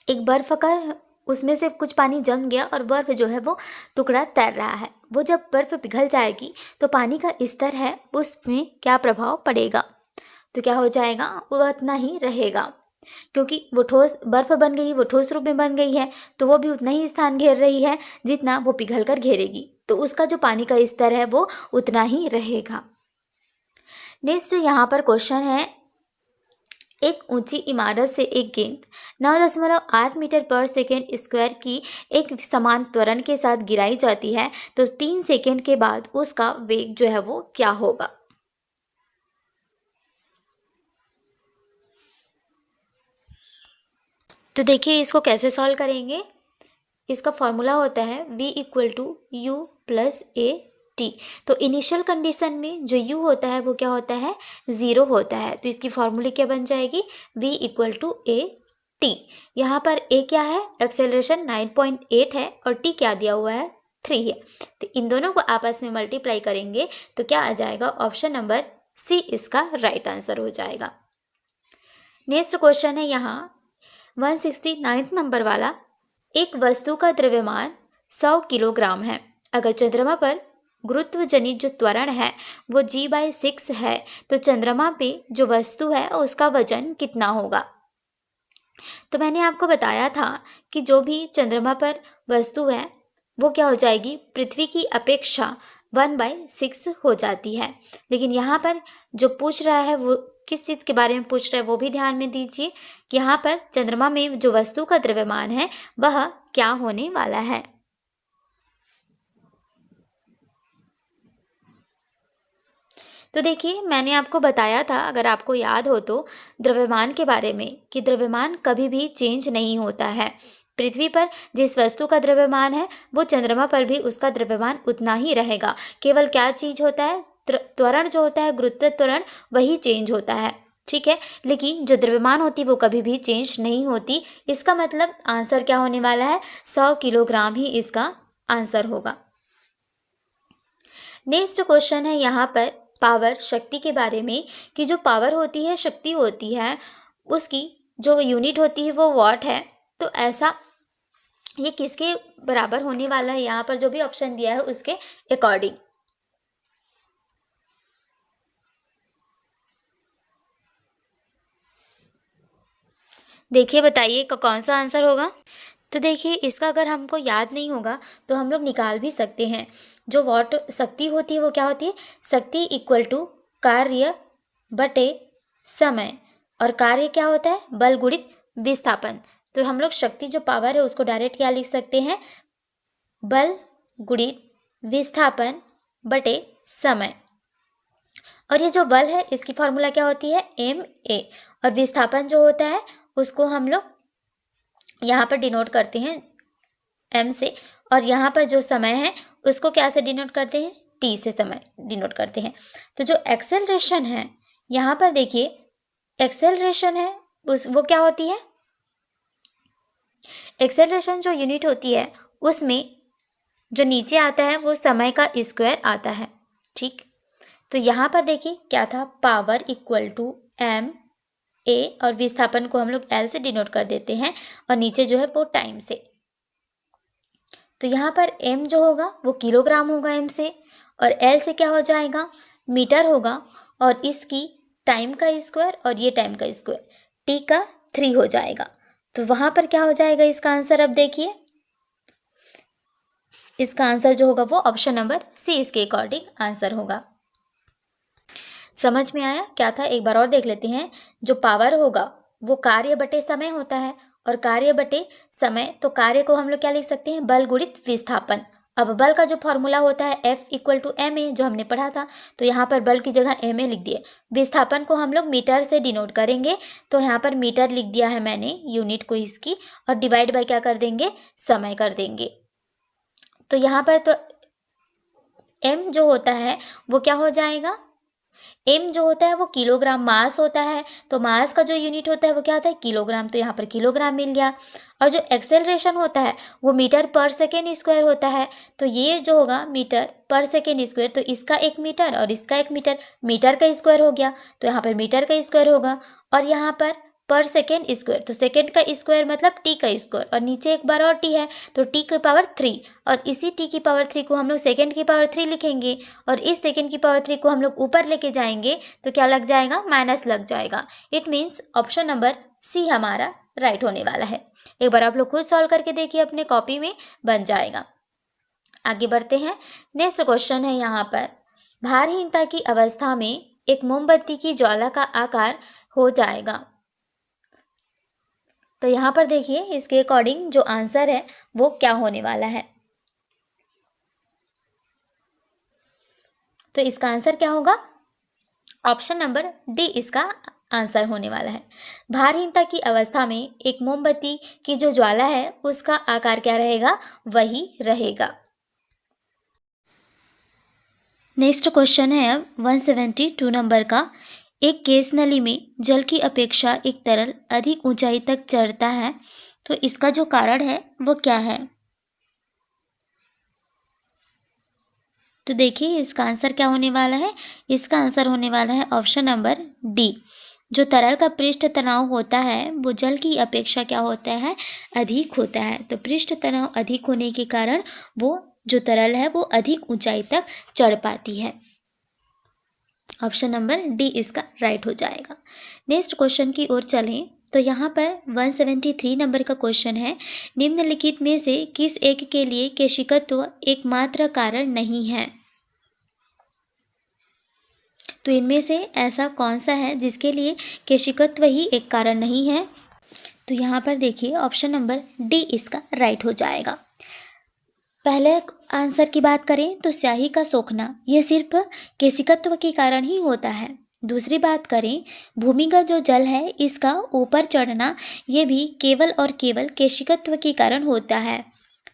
एक बर्फ का, उसमें से कुछ पानी जम गया और बर्फ जो है वो टुकड़ा तैर रहा है। वो जब बर्फ पिघल जाएगी तो पानी का स्तर है उसमें क्या प्रभाव पड़ेगा। तो क्या हो जाएगा, वो उतना ही रहेगा, क्योंकि वो ठोस बर्फ बन गई, वो ठोस रूप में बन गई है, तो वो भी उतना ही स्थान घेर रही है जितना वो पिघल कर घेरेगी। तो उसका जो पानी का स्तर है वो उतना ही रहेगा। नेक्स्ट यहाँ पर क्वेश्चन है एक ऊंची इमारत से एक गेंद 9.8 मीटर पर सेकेंड स्क्वायर की एक समान त्वरण के साथ गिराई जाती है तो 3 सेकेंड के बाद उसका वेग जो है वो क्या होगा। तो देखिए इसको कैसे सॉल्व करेंगे। इसका फॉर्मूला होता है v equal to U plus A T. तो इनिशियल कंडीशन में जो u होता है वो क्या होता है, 0 होता है। तो इसकी फॉर्मूले क्या बन जाएगी, v equal to A T. यहाँ पर a क्या है, एक्सेलरेशन 9.8 है और t क्या दिया हुआ है, 3 है। तो इन दोनों को आपस में मल्टीप्लाई करेंगे तो क्या आ जाएगा, ऑप्शन नंबर सी इसका राइट आंसर हो जाएगा। नेक्स्ट क्वेश्चन है यहाँ 169 नंबर वाला। एक वस्तु का द्रव्यमान 100 किलोग्राम है। अगर चंद्रमा पर गुरुत्व जनित जो त्वरण है वो g/6 है तो चंद्रमा पे जो वस्तु है उसका वजन कितना होगा। तो मैंने आपको बताया था कि जो भी चंद्रमा पर वस्तु है वो क्या हो जाएगी, पृथ्वी की अपेक्षा 1/6 हो जाती है। लेकिन यहाँ पर जो पूछ रहा है वो किस चीज़ के बारे में पूछ रहा है वो भी ध्यान में दीजिए कि यहाँ पर चंद्रमा में जो वस्तु का द्रव्यमान है वह क्या होने वाला है। तो देखिए मैंने आपको बताया था, अगर आपको याद हो तो, द्रव्यमान के बारे में कि द्रव्यमान कभी भी चेंज नहीं होता है। पृथ्वी पर जिस वस्तु का द्रव्यमान है वो चंद्रमा पर भी उसका द्रव्यमान उतना ही रहेगा। केवल क्या चीज़ होता है, त्वरण जो होता है, गुरुत्व त्वरण, वही चेंज होता है, ठीक है। लेकिन जो द्रव्यमान होती है वो कभी भी चेंज नहीं होती। इसका मतलब आंसर क्या होने वाला है, 100 किलोग्राम ही इसका आंसर होगा। नेक्स्ट क्वेश्चन है यहाँ पर पावर, शक्ति के बारे में कि जो पावर होती है, शक्ति होती है, उसकी जो यूनिट होती है वो वॉट है। तो ऐसा ये किसके बराबर होने वाला है, यहाँ पर जो भी ऑप्शन दिया है उसके अकॉर्डिंग। देखिए बताइए कौन सा आंसर होगा। तो देखिए इसका अगर हमको याद नहीं होगा तो हम लोग निकाल भी सकते हैं। जो वॉट शक्ति होती है वो क्या होती है, शक्ति इक्वल टू कार्य बटे समय, और कार्य क्या होता है, बल गुणित विस्थापन। तो हम लोग शक्ति जो पावर है उसको डायरेक्ट क्या लिख सकते हैं, बल गुणित विस्थापन बटे समय। और ये जो बल है इसकी फॉर्मूला क्या होती है, ma, और विस्थापन जो होता है उसको हम लोग यहाँ पर डिनोट करते हैं m से, और यहाँ पर जो समय है उसको क्या से डिनोट करते हैं, t से समय डिनोट करते हैं। तो जो एक्सेलरेशन है यहाँ पर देखिए, एक्सेलरेशन है वो क्या होती है, एक्सेलरेशन जो यूनिट होती है उसमें जो नीचे आता है वो समय का स्क्वायर आता है, ठीक। तो यहाँ पर देखिए क्या था, power equal to m a, और विस्थापन को हम लोग l से डिनोट कर देते हैं और नीचे जो है वो टाइम से। तो यहाँ पर m जो होगा वो किलोग्राम होगा m से, और l से क्या हो जाएगा, मीटर होगा, और इसकी टाइम का स्क्वायर और ये टाइम का स्क्वायर t का 3 हो जाएगा। तो वहाँ पर क्या हो जाएगा इसका आंसर, अब देखिए इसका आंसर जो होगा वो ऑप्शन नंबर सी इसके अकॉर्डिंग आंसर होगा। समझ में आया क्या था, एक बार और देख लेते हैं। जो पावर होगा वो कार्य बटे समय होता है, और कार्य बटे समय, तो कार्य को हम लोग क्या लिख सकते हैं, बल गुणित विस्थापन। अब बल का जो फॉर्मूला होता है F इक्वल टू ma, जो हमने पढ़ा था, तो यहाँ पर बल की जगह ma लिख दिए। विस्थापन को हम लोग मीटर से डिनोट करेंगे, तो यहाँ पर मीटर लिख दिया है मैंने यूनिट को इसकी, और डिवाइड बाय क्या कर देंगे, समय कर देंगे। तो यहाँ पर तो m जो होता है वो क्या हो जाएगा, m जो होता है वो किलोग्राम, मास होता है, तो मास का जो यूनिट होता है वो क्या होता है, किलोग्राम। तो यहाँ पर किलोग्राम मिल गया। और जो एक्सेलरेशन होता है वो मीटर पर सेकेंड स्क्वायर होता है, तो ये जो होगा मीटर पर सेकेंड स्क्वायर, तो इसका 1 मीटर और इसका 1 मीटर, मीटर का स्क्वायर हो गया, तो यहाँ पर मीटर का स्क्वायर होगा। और यहाँ पर सेकेंड स्क्वायर, तो सेकेंड का स्क्वायर मतलब टी का स्क्वायर, और नीचे एक बार और टी है तो टी की पावर 3, और इसी टी की पावर 3 को हम लोग सेकेंड की पावर 3 लिखेंगे, और इस सेकेंड की पावर 3 को हम लोग ऊपर लेके जाएंगे तो क्या लग जाएगा, माइनस लग जाएगा। It means option number C हमारा राइट होने वाला है। एक बार आप लोग खुद सॉल्व करके देखिए, अपने कॉपी में बन जाएगा। आगे बढ़ते हैं। नेक्स्ट क्वेश्चन है यहाँ पर, भारहीनता की अवस्था में एक मोमबत्ती की ज्वाला का आकार हो जाएगा तो यहाँ पर देखिए इसके अकॉर्डिंग जो आंसर है वो क्या होने वाला है। तो इसका आंसर क्या होगा, ऑप्शन नंबर डी इसका आंसर होने वाला है। भारहीनता की अवस्था में एक मोमबत्ती की जो ज्वाला है उसका आकार क्या रहेगा, वही रहेगा। नेक्स्ट क्वेश्चन है अब 172 नंबर का। एक गैस नली में जल की अपेक्षा एक तरल अधिक ऊंचाई तक चढ़ता है, तो इसका जो कारण है वो क्या है। तो देखिए इसका आंसर क्या होने वाला है, इसका आंसर होने वाला है ऑप्शन नंबर डी। जो तरल का पृष्ठ तनाव होता है वो जल की अपेक्षा क्या होता है, अधिक होता है। तो पृष्ठ तनाव अधिक होने के कारण वो जो तरल है वो अधिक ऊंचाई तक चढ़ पाती है। ऑप्शन नंबर डी इसका राइट हो जाएगा। नेक्स्ट क्वेश्चन की ओर चलें तो यहाँ पर 173 नंबर का क्वेश्चन है, निम्नलिखित में से किस एक के लिए केशिकत्व एकमात्र कारण नहीं है। तो इनमें से ऐसा कौन सा है जिसके लिए केशिकत्व ही एक कारण नहीं है। तो यहाँ पर देखिए ऑप्शन नंबर डी इसका राइट हो जाएगा। पहले आंसर की बात करें तो स्याही का सोखना यह सिर्फ केशिकत्व के कारण ही होता है। दूसरी बात करें भूमिगत जो जल है इसका ऊपर चढ़ना ये भी केवल और केवल केशिकत्व के कारण होता है।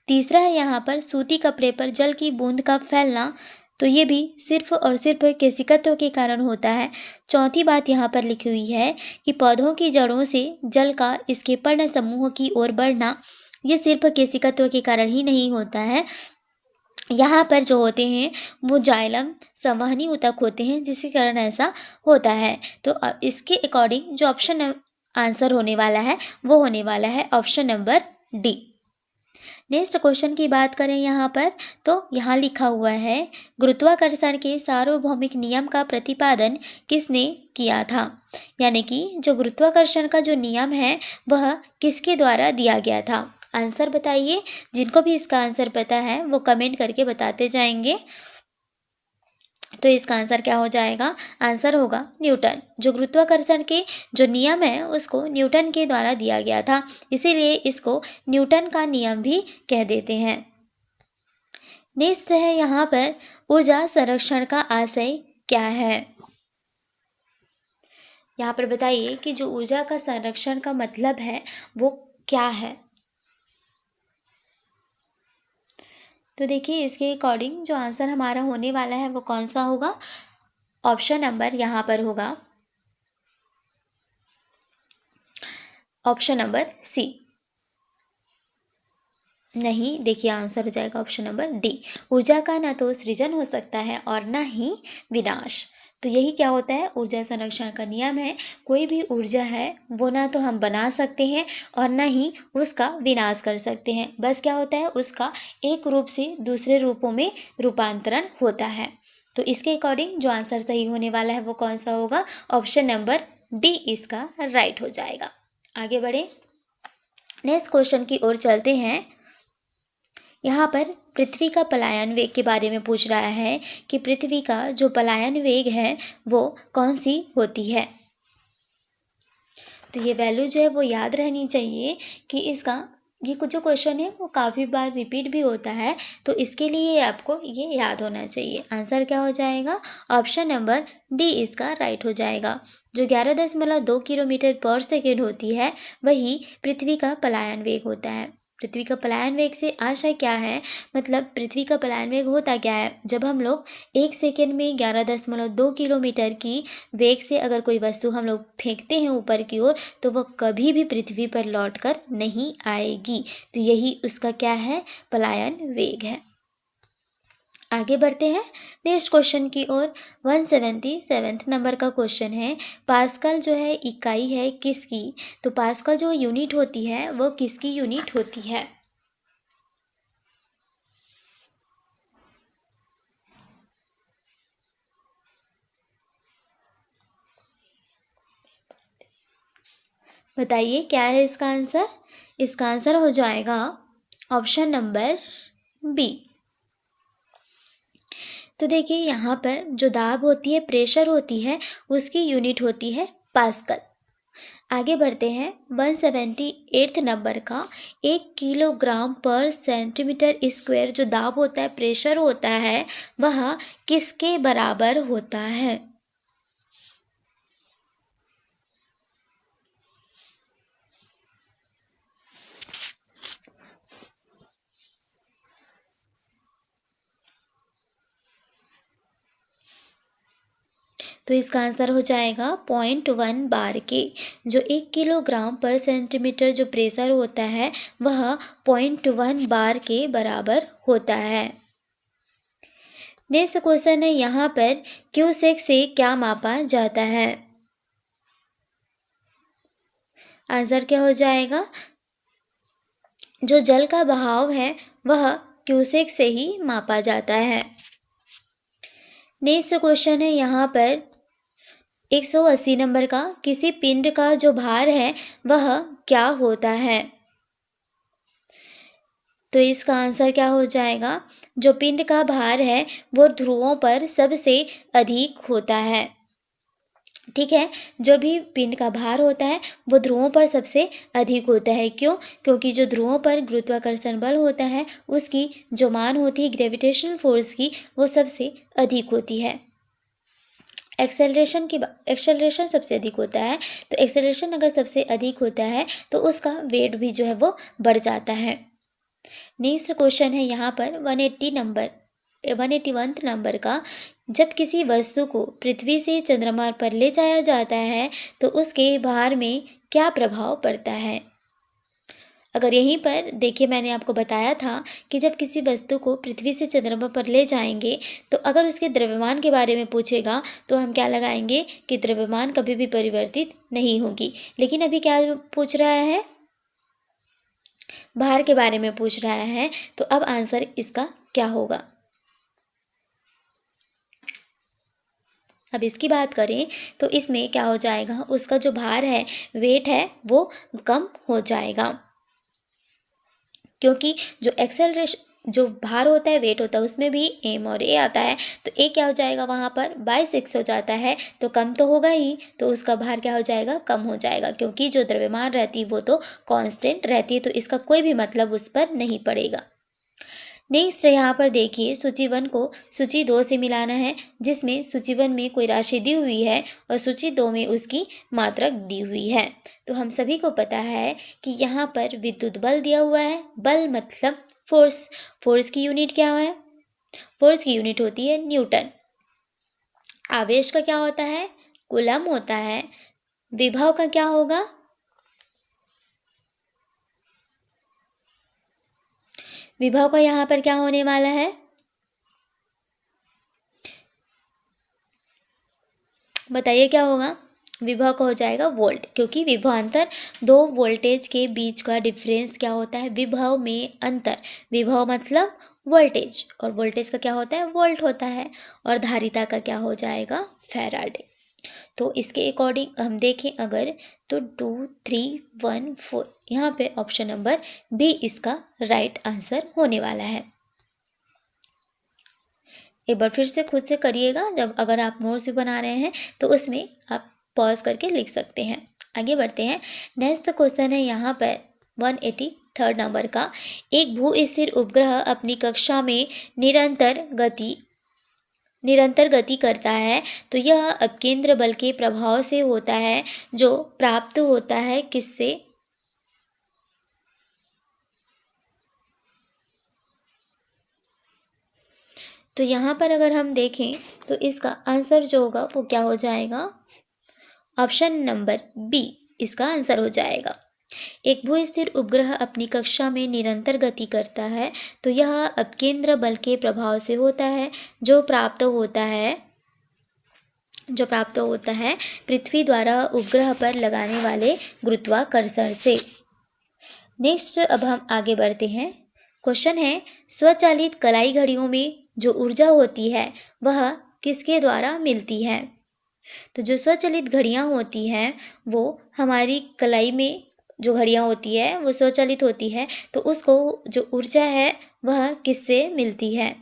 तीसरा है यहाँ पर सूती कपड़े पर जल की बूंद का फैलना, तो ये भी सिर्फ और सिर्फ केशिकत्व के कारण होता है। चौथी बात यहाँ पर लिखी हुई है कि पौधों की जड़ों से जल का इसके पर्ण समूह की ओर बढ़ना, ये सिर्फ केशिकत्व के कारण ही नहीं होता है। यहाँ पर जो होते हैं वो जाइलम संवहनी ऊतक होते हैं जिसके कारण ऐसा होता है। तो इसके अकॉर्डिंग जो ऑप्शन आंसर होने वाला है वो होने वाला है option number D. Next question की बात करें यहाँ पर तो यहाँ लिखा हुआ है, गुरुत्वाकर्षण के सार्वभौमिक नियम का प्रतिपादन किसने किया था। यानी कि जो गुरुत्वाकर्षण का जो नियम है वह किसके द्वारा दिया गया था। आंसर बताइए, जिनको भी इसका आंसर पता है वो कमेंट करके बताते जाएंगे। तो इसका आंसर क्या हो जाएगा, आंसर होगा न्यूटन। जो गुरुत्वाकर्षण के जो नियम है उसको न्यूटन के द्वारा दिया गया था, इसीलिए इसको न्यूटन का नियम भी कह देते हैं। नेक्स्ट है यहाँ पर ऊर्जा संरक्षण का आशय क्या है। यहाँ पर बताइए कि जो ऊर्जा का संरक्षण का मतलब है वो क्या है। तो देखिए इसके अकॉर्डिंग जो आंसर हमारा होने वाला है वो कौन सा होगा, ऑप्शन नंबर यहाँ पर होगा ऑप्शन नंबर सी। नहीं, देखिए आंसर हो जाएगा ऑप्शन नंबर डी। ऊर्जा का ना तो सृजन हो सकता है और ना ही विनाश। तो यही क्या होता है, ऊर्जा संरक्षण का नियम है। कोई भी ऊर्जा है वो ना तो हम बना सकते हैं और ना ही उसका विनाश कर सकते हैं। बस क्या होता है, उसका एक रूप से दूसरे रूपों में रूपांतरण होता है। तो इसके अकॉर्डिंग जो आंसर सही होने वाला है वो कौन सा होगा, ऑप्शन नंबर डी इसका राइट हो जाएगा। आगे बढ़े, नेक्स्ट क्वेश्चन की ओर चलते हैं। यहाँ पर पृथ्वी का पलायन वेग के बारे में पूछ रहा है कि पृथ्वी का जो पलायन वेग है वो कौन सी होती है। तो ये वैल्यू जो है वो याद रहनी चाहिए कि इसका ये कुछ जो क्वेश्चन है वो काफ़ी बार रिपीट भी होता है, तो इसके लिए आपको ये याद होना चाहिए। आंसर क्या हो जाएगा, ऑप्शन नंबर डी इसका राइट हो जाएगा। जो 11.2 किलोमीटर पर सेकेंड होती है वही पृथ्वी का पलायन वेग होता है। पृथ्वी का पलायन वेग से आशय क्या है, मतलब पृथ्वी का पलायन वेग होता क्या है, जब हम लोग एक सेकेंड में 11.2 किलोमीटर की वेग से अगर कोई वस्तु हम लोग फेंकते हैं ऊपर की ओर तो वह कभी भी पृथ्वी पर लौटकर नहीं आएगी। तो यही उसका क्या है, पलायन वेग है। आगे बढ़ते हैं नेक्स्ट क्वेश्चन की ओर। 177 नंबर का क्वेश्चन है, पास्कल जो है इकाई है किसकी। तो पास्कल जो यूनिट होती है वो किसकी यूनिट होती है। बताइए क्या है इसका आंसर। इसका आंसर हो जाएगा ऑप्शन नंबर बी। तो देखिए यहाँ पर जो दाब होती है, प्रेशर होती है, उसकी यूनिट होती है पास्कल। आगे बढ़ते हैं 178 नंबर का। 1 किलोग्राम पर सेंटीमीटर स्क्वायर जो दाब होता है, प्रेशर होता है, वह किसके बराबर होता है? तो इसका आंसर हो जाएगा 0.1 बार के। जो 1 किलोग्राम पर सेंटीमीटर जो प्रेशर होता है वह 0.1 बार के बराबर होता है। नेक्स्ट क्वेश्चन है यहाँ पर, क्यूसेक से क्या मापा जाता है? आंसर क्या हो जाएगा? जो जल का बहाव है वह क्यूसेक से ही मापा जाता है। नेक्स्ट क्वेश्चन है यहाँ पर 180 नंबर का, किसी पिंड का जो भार है वह क्या होता है? तो इसका आंसर क्या हो जाएगा? जो पिंड का भार है वो ध्रुवों पर सबसे अधिक होता है। ठीक है, जो भी पिंड का भार होता है वो ध्रुवों पर सबसे अधिक होता है। क्यों? क्योंकि जो ध्रुवों पर गुरुत्वाकर्षण बल होता है उसकी जो मान होती है ग्रेविटेशनल फोर्स की, वो सबसे अधिक होती है। एक्सेलरेशन सबसे अधिक होता है, तो एक्सेलरेशन अगर सबसे अधिक होता है तो उसका वेट भी जो है वो बढ़ जाता है। नेक्स्ट क्वेश्चन है यहाँ पर 181 नंबर का, जब किसी वस्तु को पृथ्वी से चंद्रमा पर ले जाया जाता है तो उसके भार में क्या प्रभाव पड़ता है? अगर यहीं पर देखिए, मैंने आपको बताया था कि जब किसी वस्तु को पृथ्वी से चंद्रमा पर ले जाएंगे तो अगर उसके द्रव्यमान के बारे में पूछेगा तो हम क्या लगाएंगे कि द्रव्यमान कभी भी परिवर्तित नहीं होगी। लेकिन अभी क्या पूछ रहा है? भार के बारे में पूछ रहा है। तो अब आंसर इसका क्या होगा? अब इसकी बात करें तो इसमें क्या हो जाएगा? उसका जो भार है, वेट है, वो कम हो जाएगा। क्योंकि जो एक्सेलरेशन जो भार होता है, वेट होता है, उसमें भी एम और ए आता है, तो ए क्या हो जाएगा वहाँ पर 22x हो जाता है, तो कम तो होगा ही, तो उसका भार क्या हो जाएगा? कम हो जाएगा। क्योंकि जो द्रव्यमान रहती है वो तो कांस्टेंट रहती है, तो इसका कोई भी मतलब उस पर नहीं पड़ेगा। नेक्स्ट यहाँ पर देखिए, सूची 1 को सूची 2 से मिलाना है, जिसमें सूची 1 में कोई राशि दी हुई है और सूची 2 में उसकी मात्रक दी हुई है। तो हम सभी को पता है कि यहाँ पर विद्युत बल दिया हुआ है। बल मतलब फोर्स। फोर्स की यूनिट क्या है? फोर्स की यूनिट होती है न्यूटन। आवेश का क्या होता है? कूलम होता है। विभव का क्या होगा? विभव का यहाँ पर क्या होने वाला है? बताइए क्या होगा? विभव का हो जाएगा वोल्ट, क्योंकि विभवांतर दो वोल्टेज के बीच का डिफरेंस क्या होता है? विभव में अंतर। विभव मतलब वोल्टेज, और वोल्टेज का क्या होता है? वोल्ट होता है। और धारिता का क्या हो जाएगा? फैराडे। तो इसके अकॉर्डिंग हम देखें अगर, तो 2, 3, 1, 4, यहाँ पे ऑप्शन नंबर बी इसका राइट आंसर होने वाला है। एक बार फिर से खुद से करिएगा। जब अगर आप नोट्स भी बना रहे हैं तो उसमें आप पॉज करके लिख सकते हैं। आगे बढ़ते हैं। नेक्स्ट क्वेश्चन है यहाँ पर 183 नंबर का, एक भू स्थिर उपग्रह अपनी कक्षा में निरंतर गति करता है, तो यह अपकेंद्र बल के प्रभाव से होता है, जो प्राप्त होता है किससे? तो यहाँ पर अगर हम देखें तो इसका आंसर जो होगा वो क्या हो जाएगा? ऑप्शन नंबर बी इसका आंसर हो जाएगा। एक भूस्थिर उपग्रह अपनी कक्षा में निरंतर गति करता है, तो यह अपकेंद्र बल के प्रभाव से होता है, जो प्राप्त होता है पृथ्वी द्वारा उपग्रह पर लगाने वाले गुरुत्वाकर्षण से। नेक्स्ट अब हम आगे बढ़ते हैं। क्वेश्चन है, स्वचालित कलाई घड़ियों में जो ऊर्जा होती है वह किसके द्वारा मिलती है? तो जो स्वचालित घड़ियाँ होती हैं वो हमारी कलाई में जो घड़ियाँ होती है वो स्वचालित होती है, तो उसको जो ऊर्जा है वह किससे मिलती है?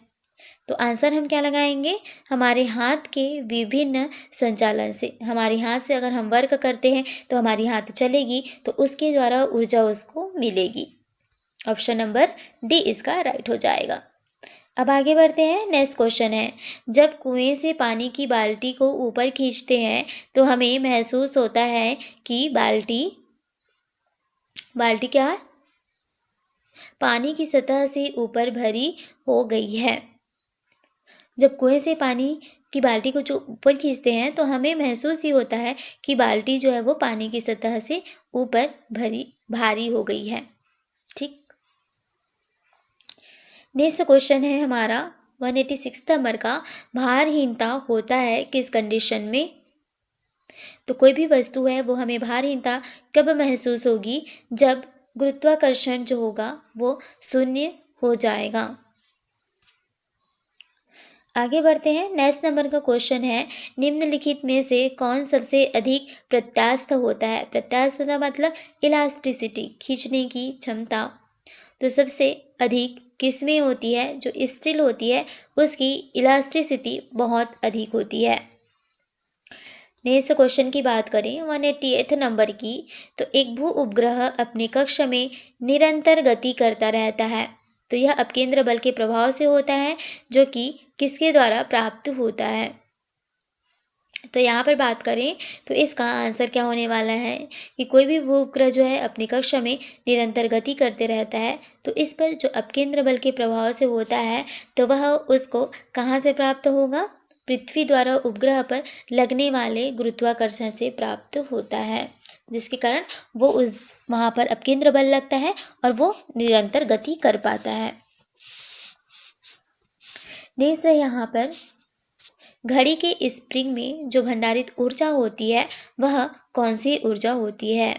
तो आंसर हम क्या लगाएंगे, हमारे हाथ के विभिन्न संचालन से। हमारे हाथ से अगर हम वर्क करते हैं तो हमारी हाथ चलेगी, तो उसके द्वारा ऊर्जा उसको मिलेगी। ऑप्शन नंबर डी इसका राइट हो जाएगा। अब आगे बढ़ते हैं। नेक्स्ट क्वेश्चन है, जब कुएं से पानी की बाल्टी को ऊपर खींचते हैं तो हमें महसूस होता है कि बाल्टी क्या है, पानी की सतह से ऊपर भरी हो गई है। जब कुएं से पानी की बाल्टी को जो ऊपर खींचते हैं तो हमें महसूस ही होता है कि बाल्टी जो है वो पानी की सतह से ऊपर भारी हो गई है। ठीक। नेक्स्ट क्वेश्चन है हमारा 186 नंबर का, भारहीनता होता है किस कंडीशन में। तो कोई भी वस्तु है वो हमें भारहीनता कब महसूस होगी, जब गुरुत्वाकर्षण जो होगा वो शून्य हो जाएगा। आगे बढ़ते हैं। नेक्स्ट नंबर का क्वेश्चन है, निम्नलिखित में से कौन सबसे अधिक प्रत्यास्थ होता है। प्रत्यास्थ का मतलब इलास्टिसिटी, खींचने की क्षमता। तो सबसे अधिक किसमें होती है, जो स्टील होती है उसकी इलास्टिसिटी बहुत अधिक होती है। नेक्स्ट क्वेश्चन की बात करें 188 नंबर की, तो एक भू उपग्रह अपने कक्ष में निरंतर गति करता रहता है। तो यह अपकेंद्र बल के प्रभाव से होता है, जो कि किसके द्वारा प्राप्त होता है। तो यहाँ पर बात करें तो इसका आंसर क्या होने वाला है कि कोई भी भू उपग्रह जो है अपनी कक्षा में निरंतर गति करते रहता है, तो इस पर जो अपकेंद्र बल के प्रभाव से होता है तो वह उसको कहाँ से प्राप्त होगा, पृथ्वी द्वारा उपग्रह पर लगने वाले गुरुत्वाकर्षण से प्राप्त होता है, जिसके कारण वो वहाँ पर अपकेंद्र बल लगता है और वो निरंतर गति कर पाता है। नेक्स्ट है यहाँ पर, घड़ी के स्प्रिंग में जो भंडारित ऊर्जा होती है वह कौन सी ऊर्जा होती है।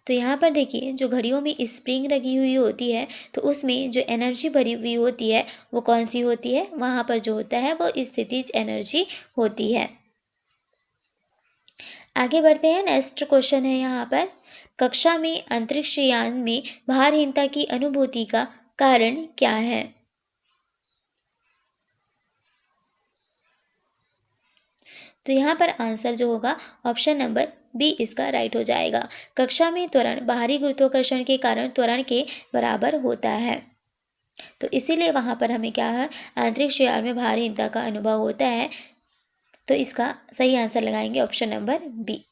तो यहाँ पर देखिए, जो घड़ियों में स्प्रिंग लगी हुई होती है तो उसमें जो एनर्जी भरी हुई होती है वो कौन सी होती है, वहाँ पर जो होता है वो स्थितिज एनर्जी होती है। आगे बढ़ते हैं। नेक्स्ट क्वेश्चन है यहाँ पर, कक्षा में अंतरिक्ष यान में भारहीनता की अनुभूति का कारण क्या है। तो यहाँ पर आंसर जो होगा ऑप्शन नंबर बी इसका राइट हो जाएगा। कक्षा में त्वरण बाहरी गुरुत्वाकर्षण के कारण त्वरण के बराबर होता है, तो इसीलिए वहाँ पर हमें क्या है, अंतरिक्ष यान में भारहीनता का अनुभव होता है। तो इसका सही आंसर लगाएंगे ऑप्शन नंबर बी।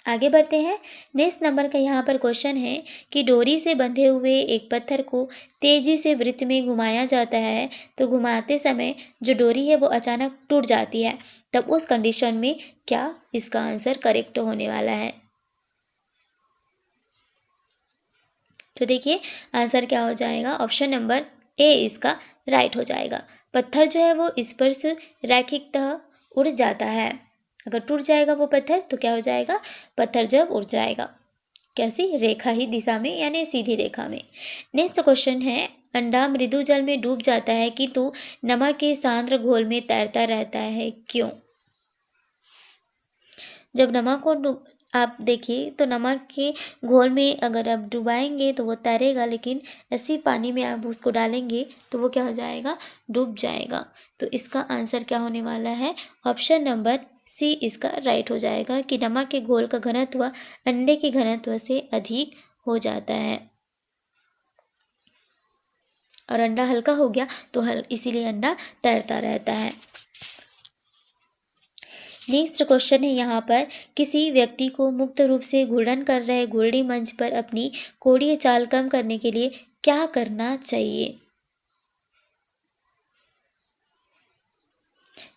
आगे बढ़ते हैं। नेक्स्ट नंबर का यहाँ पर क्वेश्चन है कि डोरी से बंधे हुए एक पत्थर को तेजी से वृत्त में घुमाया जाता है, तो घुमाते समय जो डोरी है वो अचानक टूट जाती है, तब उस कंडीशन में क्या इसका आंसर करेक्ट होने वाला है। तो देखिए आंसर क्या हो जाएगा, ऑप्शन नंबर ए इसका राइट हो जाएगा। पत्थर जो है वो स्पर्श रैखिकतः उड़ जाता है। अगर टूट जाएगा वो पत्थर तो क्या हो जाएगा, पत्थर जब उड़ जाएगा, कैसी रेखा ही दिशा में, यानी सीधी रेखा में। नेक्स्ट क्वेश्चन है, अंडा मृदु जल में डूब जाता है किंतु नमक के सांद्र घोल में तैरता रहता है, क्यों। जब नमक को आप देखिए तो नमक के घोल में अगर आप डुबाएंगे तो वो तैरेगा, लेकिन ऐसे पानी में आप उसको डालेंगे तो वो क्या हो जाएगा, डूब जाएगा। तो इसका आंसर क्या होने वाला है, ऑप्शन नंबर सी इसका राइट हो जाएगा कि नमक के घोल का घनत्व अंडे के घनत्व से अधिक हो जाता है, और अंडा हल्का हो गया तो इसीलिए अंडा तैरता रहता है। नेक्स्ट क्वेश्चन है यहाँ पर, किसी व्यक्ति को मुक्त रूप से घूर्णन कर रहे घूर्णी मंच पर अपनी कोणीय चाल कम करने के लिए क्या करना चाहिए।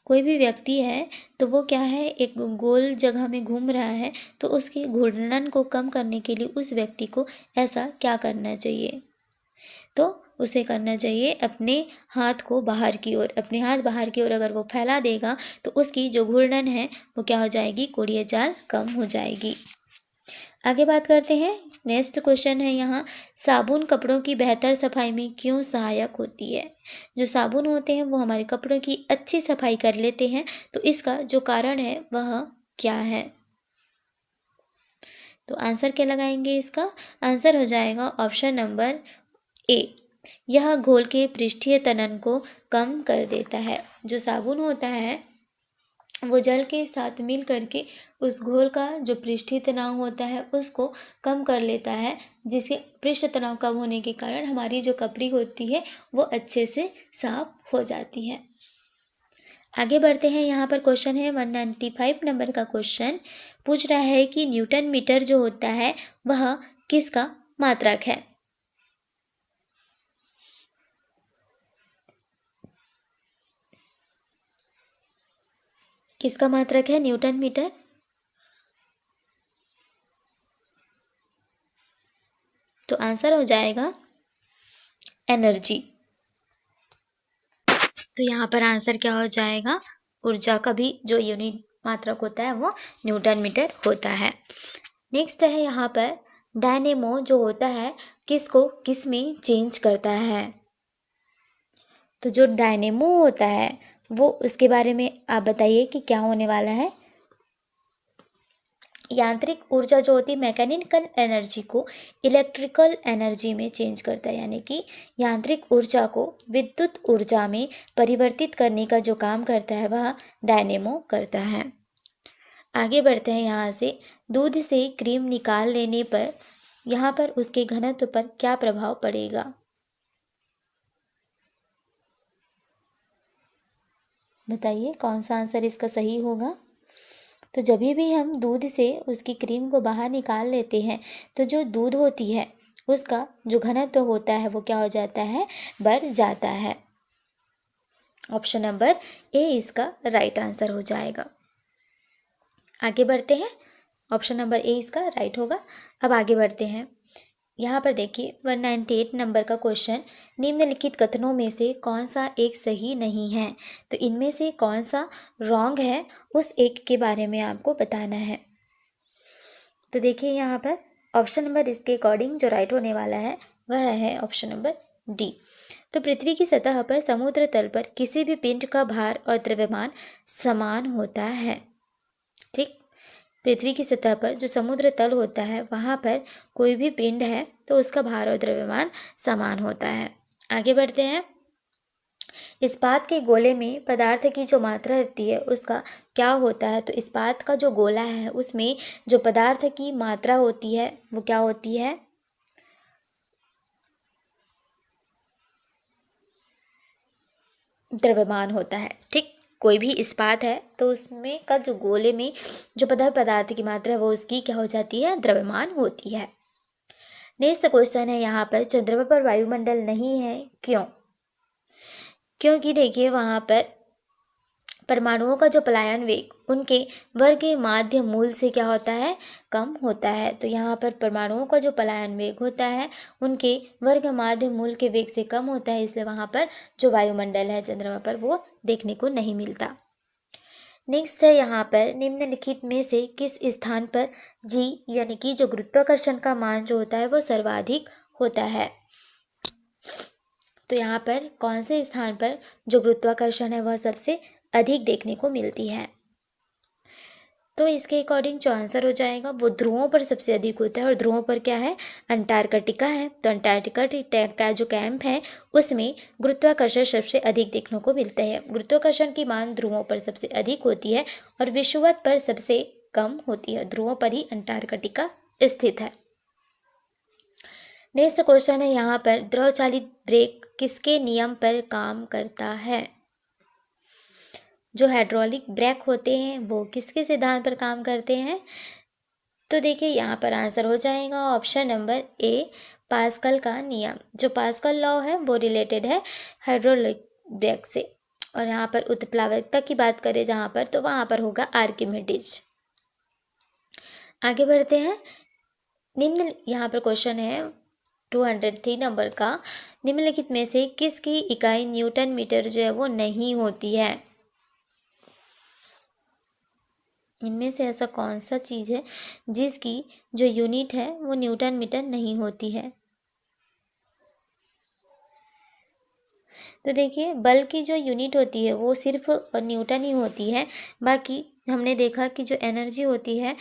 कोई भी व्यक्ति है तो वो क्या है, एक गोल जगह में घूम रहा है, तो उसके घूर्णन को कम करने के लिए उस व्यक्ति को ऐसा क्या करना चाहिए। तो उसे करना चाहिए अपने हाथ को बाहर की ओर, अपने हाथ बाहर की ओर अगर वो फैला देगा तो उसकी जो घूर्णन है वो क्या हो जाएगी, कोणीय चाल कम हो जाएगी। आगे बात करते हैं। नेक्स्ट क्वेश्चन है यहाँ, साबुन कपड़ों की बेहतर सफाई में क्यों सहायक होती है। जो साबुन होते हैं वो हमारे कपड़ों की अच्छी सफाई कर लेते हैं, तो इसका जो कारण है वह क्या है। तो आंसर क्या लगाएंगे, इसका आंसर हो जाएगा ऑप्शन नंबर ए, यह घोल के पृष्ठीय तनन को कम कर देता है। जो साबुन होता है वो जल के साथ मिल करके उस घोल का जो पृष्ठीय तनाव होता है उसको कम कर लेता है, जिसके पृष्ठ तनाव कम होने के कारण हमारी जो कपड़ी होती है वो अच्छे से साफ हो जाती है। आगे बढ़ते हैं। यहाँ पर क्वेश्चन है 195 नंबर का क्वेश्चन पूछ रहा है कि न्यूटन मीटर जो होता है वह किसका मात्रक है। किसका मात्रक है न्यूटन मीटर? तो आंसर हो जाएगा एनर्जी। तो यहाँ पर आंसर क्या हो जाएगा? ऊर्जा का भी जो यूनिट मात्रक होता है वो न्यूटन मीटर होता है। नेक्स्ट है यहाँ पर डायनेमो जो होता है किसको किस में चेंज करता है। तो जो डायनेमो होता है वो उसके बारे में आप बताइए कि क्या होने वाला है। यांत्रिक ऊर्जा जो होती है मैकेनिकल एनर्जी को इलेक्ट्रिकल एनर्जी में चेंज करता है, यानी कि यांत्रिक ऊर्जा को विद्युत ऊर्जा में परिवर्तित करने का जो काम करता है वह डायनेमो करता है। आगे बढ़ते हैं। यहाँ से दूध से क्रीम निकाल लेने पर यहाँ पर उसके घनत्व पर क्या प्रभाव पड़ेगा? बताइए कौन सा आंसर इसका सही होगा। तो जब भी हम दूध से उसकी क्रीम को बाहर निकाल लेते हैं तो जो दूध होती है उसका जो घनत्व होता है वो क्या हो जाता है? बढ़ जाता है। ऑप्शन नंबर ए इसका राइट आंसर हो जाएगा। आगे बढ़ते हैं। ऑप्शन नंबर ए इसका राइट होगा। अब आगे बढ़ते हैं। यहाँ पर देखिए 198 नंबर का क्वेश्चन, निम्नलिखित कथनों में से कौन सा एक सही नहीं है। तो इनमें से कौन सा रॉन्ग है उस एक के बारे में आपको बताना है। तो देखिए यहाँ पर ऑप्शन नंबर इसके अकॉर्डिंग जो राइट होने वाला है वह है ऑप्शन नंबर डी। तो पृथ्वी की सतह पर समुद्र तल पर किसी भी पिंड का भार और द्रव्यमान समान होता है। ठीक, पृथ्वी की सतह पर जो समुद्र तल होता है वहाँ पर कोई भी पिंड है तो उसका भार और द्रव्यमान समान होता है। आगे बढ़ते हैं। इस्पात के गोले में पदार्थ की जो मात्रा रहती है उसका क्या होता है। तो इस्पात का जो गोला है उसमें जो पदार्थ की मात्रा होती है वो क्या होती है? द्रव्यमान होता है। ठीक, कोई भी इस्पात है तो उसमें का जो गोले में जो पदार्थ की मात्रा है वो उसकी क्या हो जाती है? द्रव्यमान होती है। नेक्स्ट क्वेश्चन है यहाँ पर चंद्रमा पर वायुमंडल नहीं है, क्यों? क्योंकि देखिए वहाँ पर परमाणुओं का जो पलायन वेग उनके वर्ग माध्य मूल से क्या होता है? कम होता है। तो यहाँ पर परमाणुओं का जो पलायन वेग होता है उनके वर्ग माध्य मूल के वेग से कम होता है, इसलिए वहाँ पर जो वायुमंडल है चंद्रमा पर वो देखने को नहीं मिलता। नेक्स्ट है यहाँ पर निम्नलिखित में से किस स्थान पर जी यानी कि जो गुरुत्वाकर्षण का मान जो होता है वो सर्वाधिक होता है। तो यहाँ पर कौन से स्थान पर जो गुरुत्वाकर्षण है वह सबसे अधिक देखने को मिलती है। तो इसके अकॉर्डिंग जो आंसर हो जाएगा वो ध्रुवों पर सबसे अधिक होता है। और ध्रुवों पर क्या है? अंटार्कटिका है। तो अंटार्कटिका का जो कैंप है उसमें गुरुत्वाकर्षण सबसे अधिक देखने को मिलता है। गुरुत्वाकर्षण की मान ध्रुवों पर सबसे अधिक होती है और विषुवत पर सबसे कम होती है। ध्रुवों पर ही अंटार्कटिका स्थित है। नेक्स्ट क्वेश्चन है यहाँ पर द्रव चालित ब्रेक किसके नियम पर काम करता है। जो हाइड्रोलिक ब्रेक होते हैं वो किसके सिद्धांत पर काम करते हैं। तो देखिए यहाँ पर आंसर हो जाएगा ऑप्शन नंबर ए, पास्कल का नियम। जो पास्कल लॉ है वो रिलेटेड है हाइड्रोलिक ब्रेक से। और यहाँ पर उत्प्लावकता की बात करें जहाँ पर तो वहाँ पर होगा आर्किमिडीज। आगे बढ़ते हैं। निम्न यहाँ पर क्वेश्चन है 203 नंबर का, निम्नलिखित में से किसकी इकाई न्यूटन मीटर जो है वो नहीं होती है। इनमें से ऐसा कौन सा चीज़ है जिसकी जो यूनिट है वो न्यूटन मीटर नहीं होती है। तो देखिए बल की जो यूनिट होती है वो सिर्फ न्यूटन ही होती है। बाकी हमने देखा कि जो एनर्जी होती है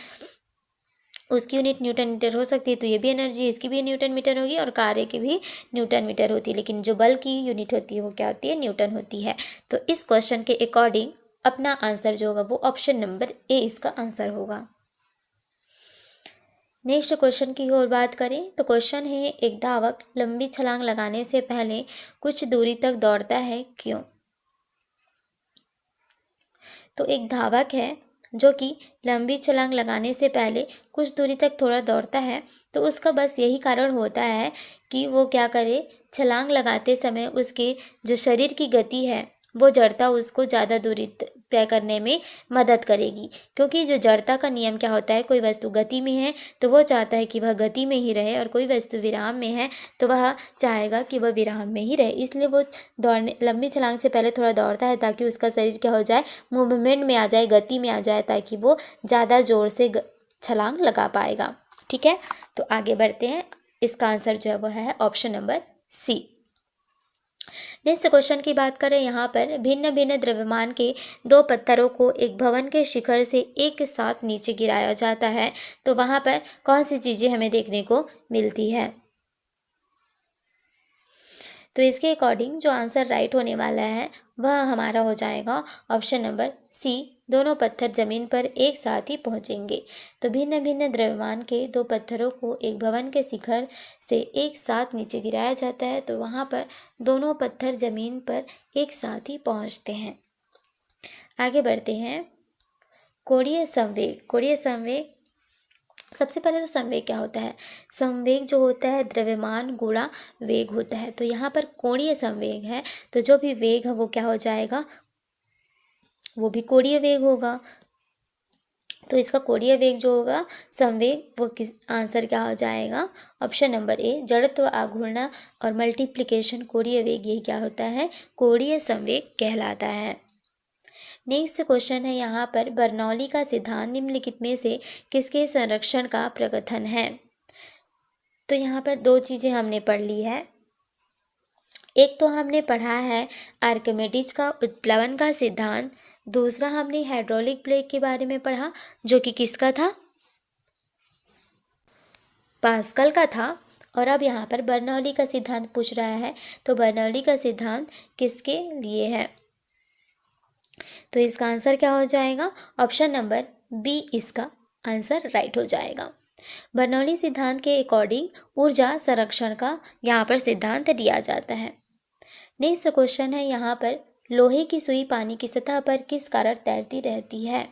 उसकी यूनिट न्यूटन मीटर हो सकती है, तो ये भी एनर्जी, इसकी भी न्यूटन मीटर होगी और कार्य की भी न्यूटन मीटर होती है, लेकिन जो बल की यूनिट होती है वो क्या होती है, न्यूटन होती है। तो इस क्वेश्चन के अकॉर्डिंग अपना आंसर जो होगा वो ऑप्शन नंबर ए इसका आंसर होगा। नेक्स्ट क्वेश्चन की ओर बात करें तो क्वेश्चन है, एक धावक लंबी छलांग लगाने से पहले कुछ दूरी तक दौड़ता है, क्यों? तो एक धावक है जो कि लंबी छलांग लगाने से पहले कुछ दूरी तक थोड़ा दौड़ता है, तो उसका बस यही कारण होता है कि वो क्या करे, छलांग लगाते समय उसके जो शरीर की गति है वो जड़ता उसको ज़्यादा दूरी तय करने में मदद करेगी। क्योंकि जो जड़ता का नियम क्या होता है, कोई वस्तु गति में है तो वो चाहता है कि वह गति में ही रहे, और कोई वस्तु विराम में है तो वह चाहेगा कि वह विराम में ही रहे। इसलिए वो दौड़ने लंबी छलांग से पहले थोड़ा दौड़ता है ताकि उसका शरीर क्या हो जाए, मूवमेंट में आ जाए, गति में आ जाए, ताकि वो ज़्यादा जोर से छलांग लगा पाएगा। ठीक है, तो आगे बढ़ते हैं। इसका आंसर जो है वो है option number C. Next question की बात करें, यहाँ पर भिन्न भिन्न द्रव्यमान के दो पत्थरों को एक भवन के शिखर से एक साथ नीचे गिराया जाता है, तो वहाँ पर कौन सी चीज़ें हमें देखने को मिलती है? तो इसके अकॉर्डिंग जो आंसर राइट होने वाला है वह हमारा हो जाएगा ऑप्शन नंबर सी, दोनों पत्थर जमीन पर एक साथ ही पहुंचेंगे। तो भिन्न भिन्न द्रव्यमान के दो पत्थरों को एक भवन के शिखर से एक साथ नीचे गिराया जाता है, तो वहाँ पर दोनों पत्थर जमीन पर एक साथ ही पहुँचते हैं। आगे बढ़ते हैं। कोणीय संवेग। कोणीय संवेग, सबसे पहले तो संवेग क्या होता है? संवेग जो होता है द्रव्यमान गुणा वेग होता है। तो यहाँ पर कोणीय संवेग है, तो जो भी वेग है वो क्या हो जाएगा, वो भी कोणीय वेग होगा। तो इसका कोणीय वेग जो होगा संवेग, वो किस आंसर क्या हो जाएगा, ऑप्शन नंबर ए, जड़त्व आघूर्ण और मल्टीप्लिकेशन कोणीय वेग, यही क्या होता है, कोणीय संवेग कहलाता है। नेक्स्ट क्वेश्चन है यहाँ पर, बर्नौली का सिद्धांत निम्नलिखित में से किसके संरक्षण का प्रकथन है? तो यहाँ पर दो चीज़ें हमने पढ़ ली है। एक तो हमने पढ़ा है आर्किमिडीज का उत्प्लवन का सिद्धांत, दूसरा हमने हाइड्रोलिक ब्रेक के बारे में पढ़ा जो कि किसका था, पास्कल का था। और अब यहाँ पर बर्नौली का सिद्धांत पूछ रहा है, तो बर्नौली का सिद्धांत किसके लिए है? तो इसका आंसर क्या हो जाएगा, ऑप्शन नंबर बी इसका आंसर राइट हो जाएगा। बर्नौली सिद्धांत के अकॉर्डिंग ऊर्जा संरक्षण का यहाँ पर सिद्धांत दिया जाता है। नेक्स्ट क्वेश्चन है यहाँ पर, लोहे की सुई पानी की सतह पर किस कारण तैरती रहती है?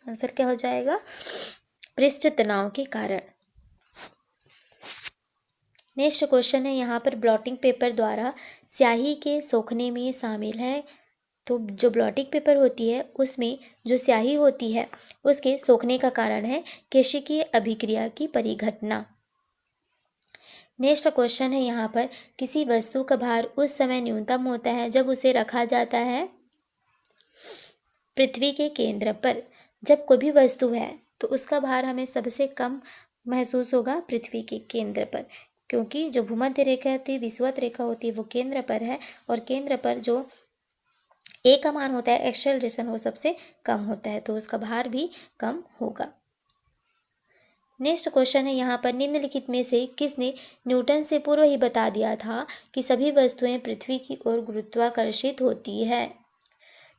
आंसर क्या हो जाएगा, पृष्ठ तनाव के कारण। नेक्स्ट क्वेश्चन है यहाँ पर, ब्लॉटिंग पेपर द्वारा स्याही के सोखने में शामिल है। तो जो ब्लॉटिंग पेपर होती है उसमें जो स्याही होती है उसके सोखने का कारण है केशिकीय अभिक्रिया की परिघटना। नेक्स्ट क्वेश्चन है यहाँ पर, किसी वस्तु का भार उस समय न्यूनतम होता है जब उसे रखा जाता है पृथ्वी के केंद्र पर। जब कोई भी वस्तु है तो उसका भार हमें सबसे कम महसूस होगा पृथ्वी के केंद्र पर, क्योंकि जो भूमध्य रेखा होती है, विषुवत रेखा होती है, वो केंद्र पर है, और केंद्र पर जो ए का मान होता है एक्सेलरेशन वो सबसे कम होता है, तो उसका भार भी कम होगा। नेक्स्ट क्वेश्चन है यहाँ पर, निम्नलिखित में से किसने न्यूटन से पूर्व ही बता दिया था कि सभी वस्तुएं पृथ्वी की ओर गुरुत्वाकर्षित होती है?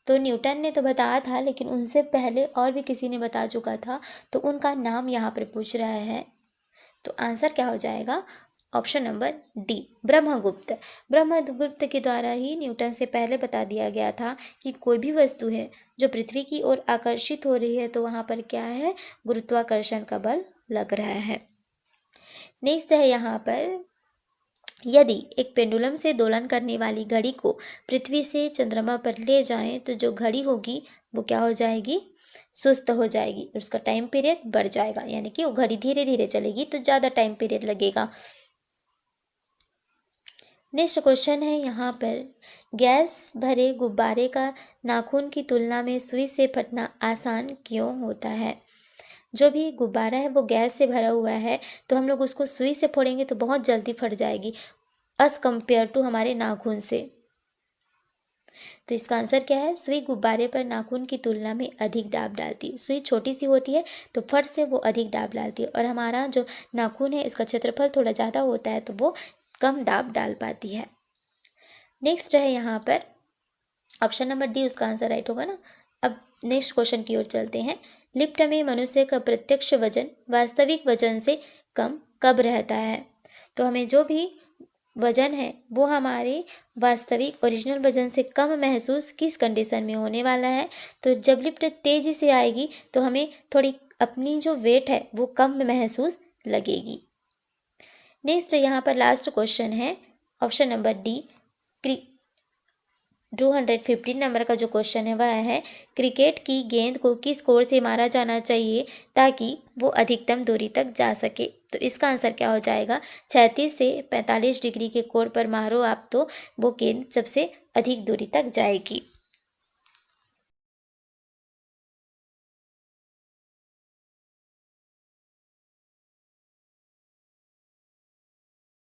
तो न्यूटन ने तो बताया था, लेकिन उनसे पहले और भी किसी ने बता चुका था, तो उनका नाम यहाँ पर पूछ रहा है। तो आंसर क्या हो जाएगा, option number D, Brahmagupta. Brahmagupta के द्वारा ही न्यूटन से पहले बता दिया गया था कि कोई भी वस्तु है जो पृथ्वी की ओर आकर्षित हो रही है तो वहाँ पर क्या है, गुरुत्वाकर्षण का बल लग रहा है। नेक्स्ट है यहाँ पर, यदि एक पेंडुलम से दोलन करने वाली घड़ी को पृथ्वी से चंद्रमा पर ले जाएं तो जो घड़ी होगी वो क्या हो जाएगी, सुस्त हो जाएगी, उसका टाइम पीरियड बढ़ जाएगा, यानी कि वो घड़ी धीरे धीरे चलेगी तो ज़्यादा टाइम पीरियड लगेगा। नेक्स्ट क्वेश्चन है यहाँ पर, गैस भरे गुब्बारे का नाखून की तुलना में सुई से फटना आसान क्यों होता है? जो भी गुब्बारा है वो गैस से भरा हुआ है, तो हम लोग उसको सुई से फोड़ेंगे तो बहुत जल्दी फट जाएगी एज़ कम्पेयर टू हमारे नाखून से। तो इसका आंसर क्या है, सुई गुब्बारे पर नाखून की तुलना में अधिक दाब डालती है। सुई छोटी सी होती है तो फट से वो अधिक दाब डालती है, और हमारा जो नाखून है इसका क्षेत्रफल थोड़ा ज़्यादा होता है तो वो कम दाब डाल पाती है। नेक्स्ट है यहाँ पर ऑप्शन नंबर डी, उसका आंसर राइट होगा ना। अब नेक्स्ट क्वेश्चन की ओर चलते हैं। लिफ्ट में मनुष्य का प्रत्यक्ष वजन वास्तविक वजन से कम कब रहता है? तो हमें जो भी वजन है वो हमारे वास्तविक ओरिजिनल वजन से कम महसूस किस कंडीशन में होने वाला है? तो जब लिफ्ट तेज़ी से आएगी तो हमें थोड़ी अपनी जो वेट है वो कम महसूस लगेगी। नेक्स्ट यहाँ पर लास्ट क्वेश्चन है ऑप्शन नंबर डी, 215 नंबर का जो क्वेश्चन है वह है, क्रिकेट की गेंद को किस कोर से मारा जाना चाहिए ताकि वो अधिकतम दूरी तक जा सके? तो इसका आंसर क्या हो जाएगा, 36 से 45 डिग्री के कोर पर मारो आप तो वो गेंद सबसे अधिक दूरी तक जाएगी।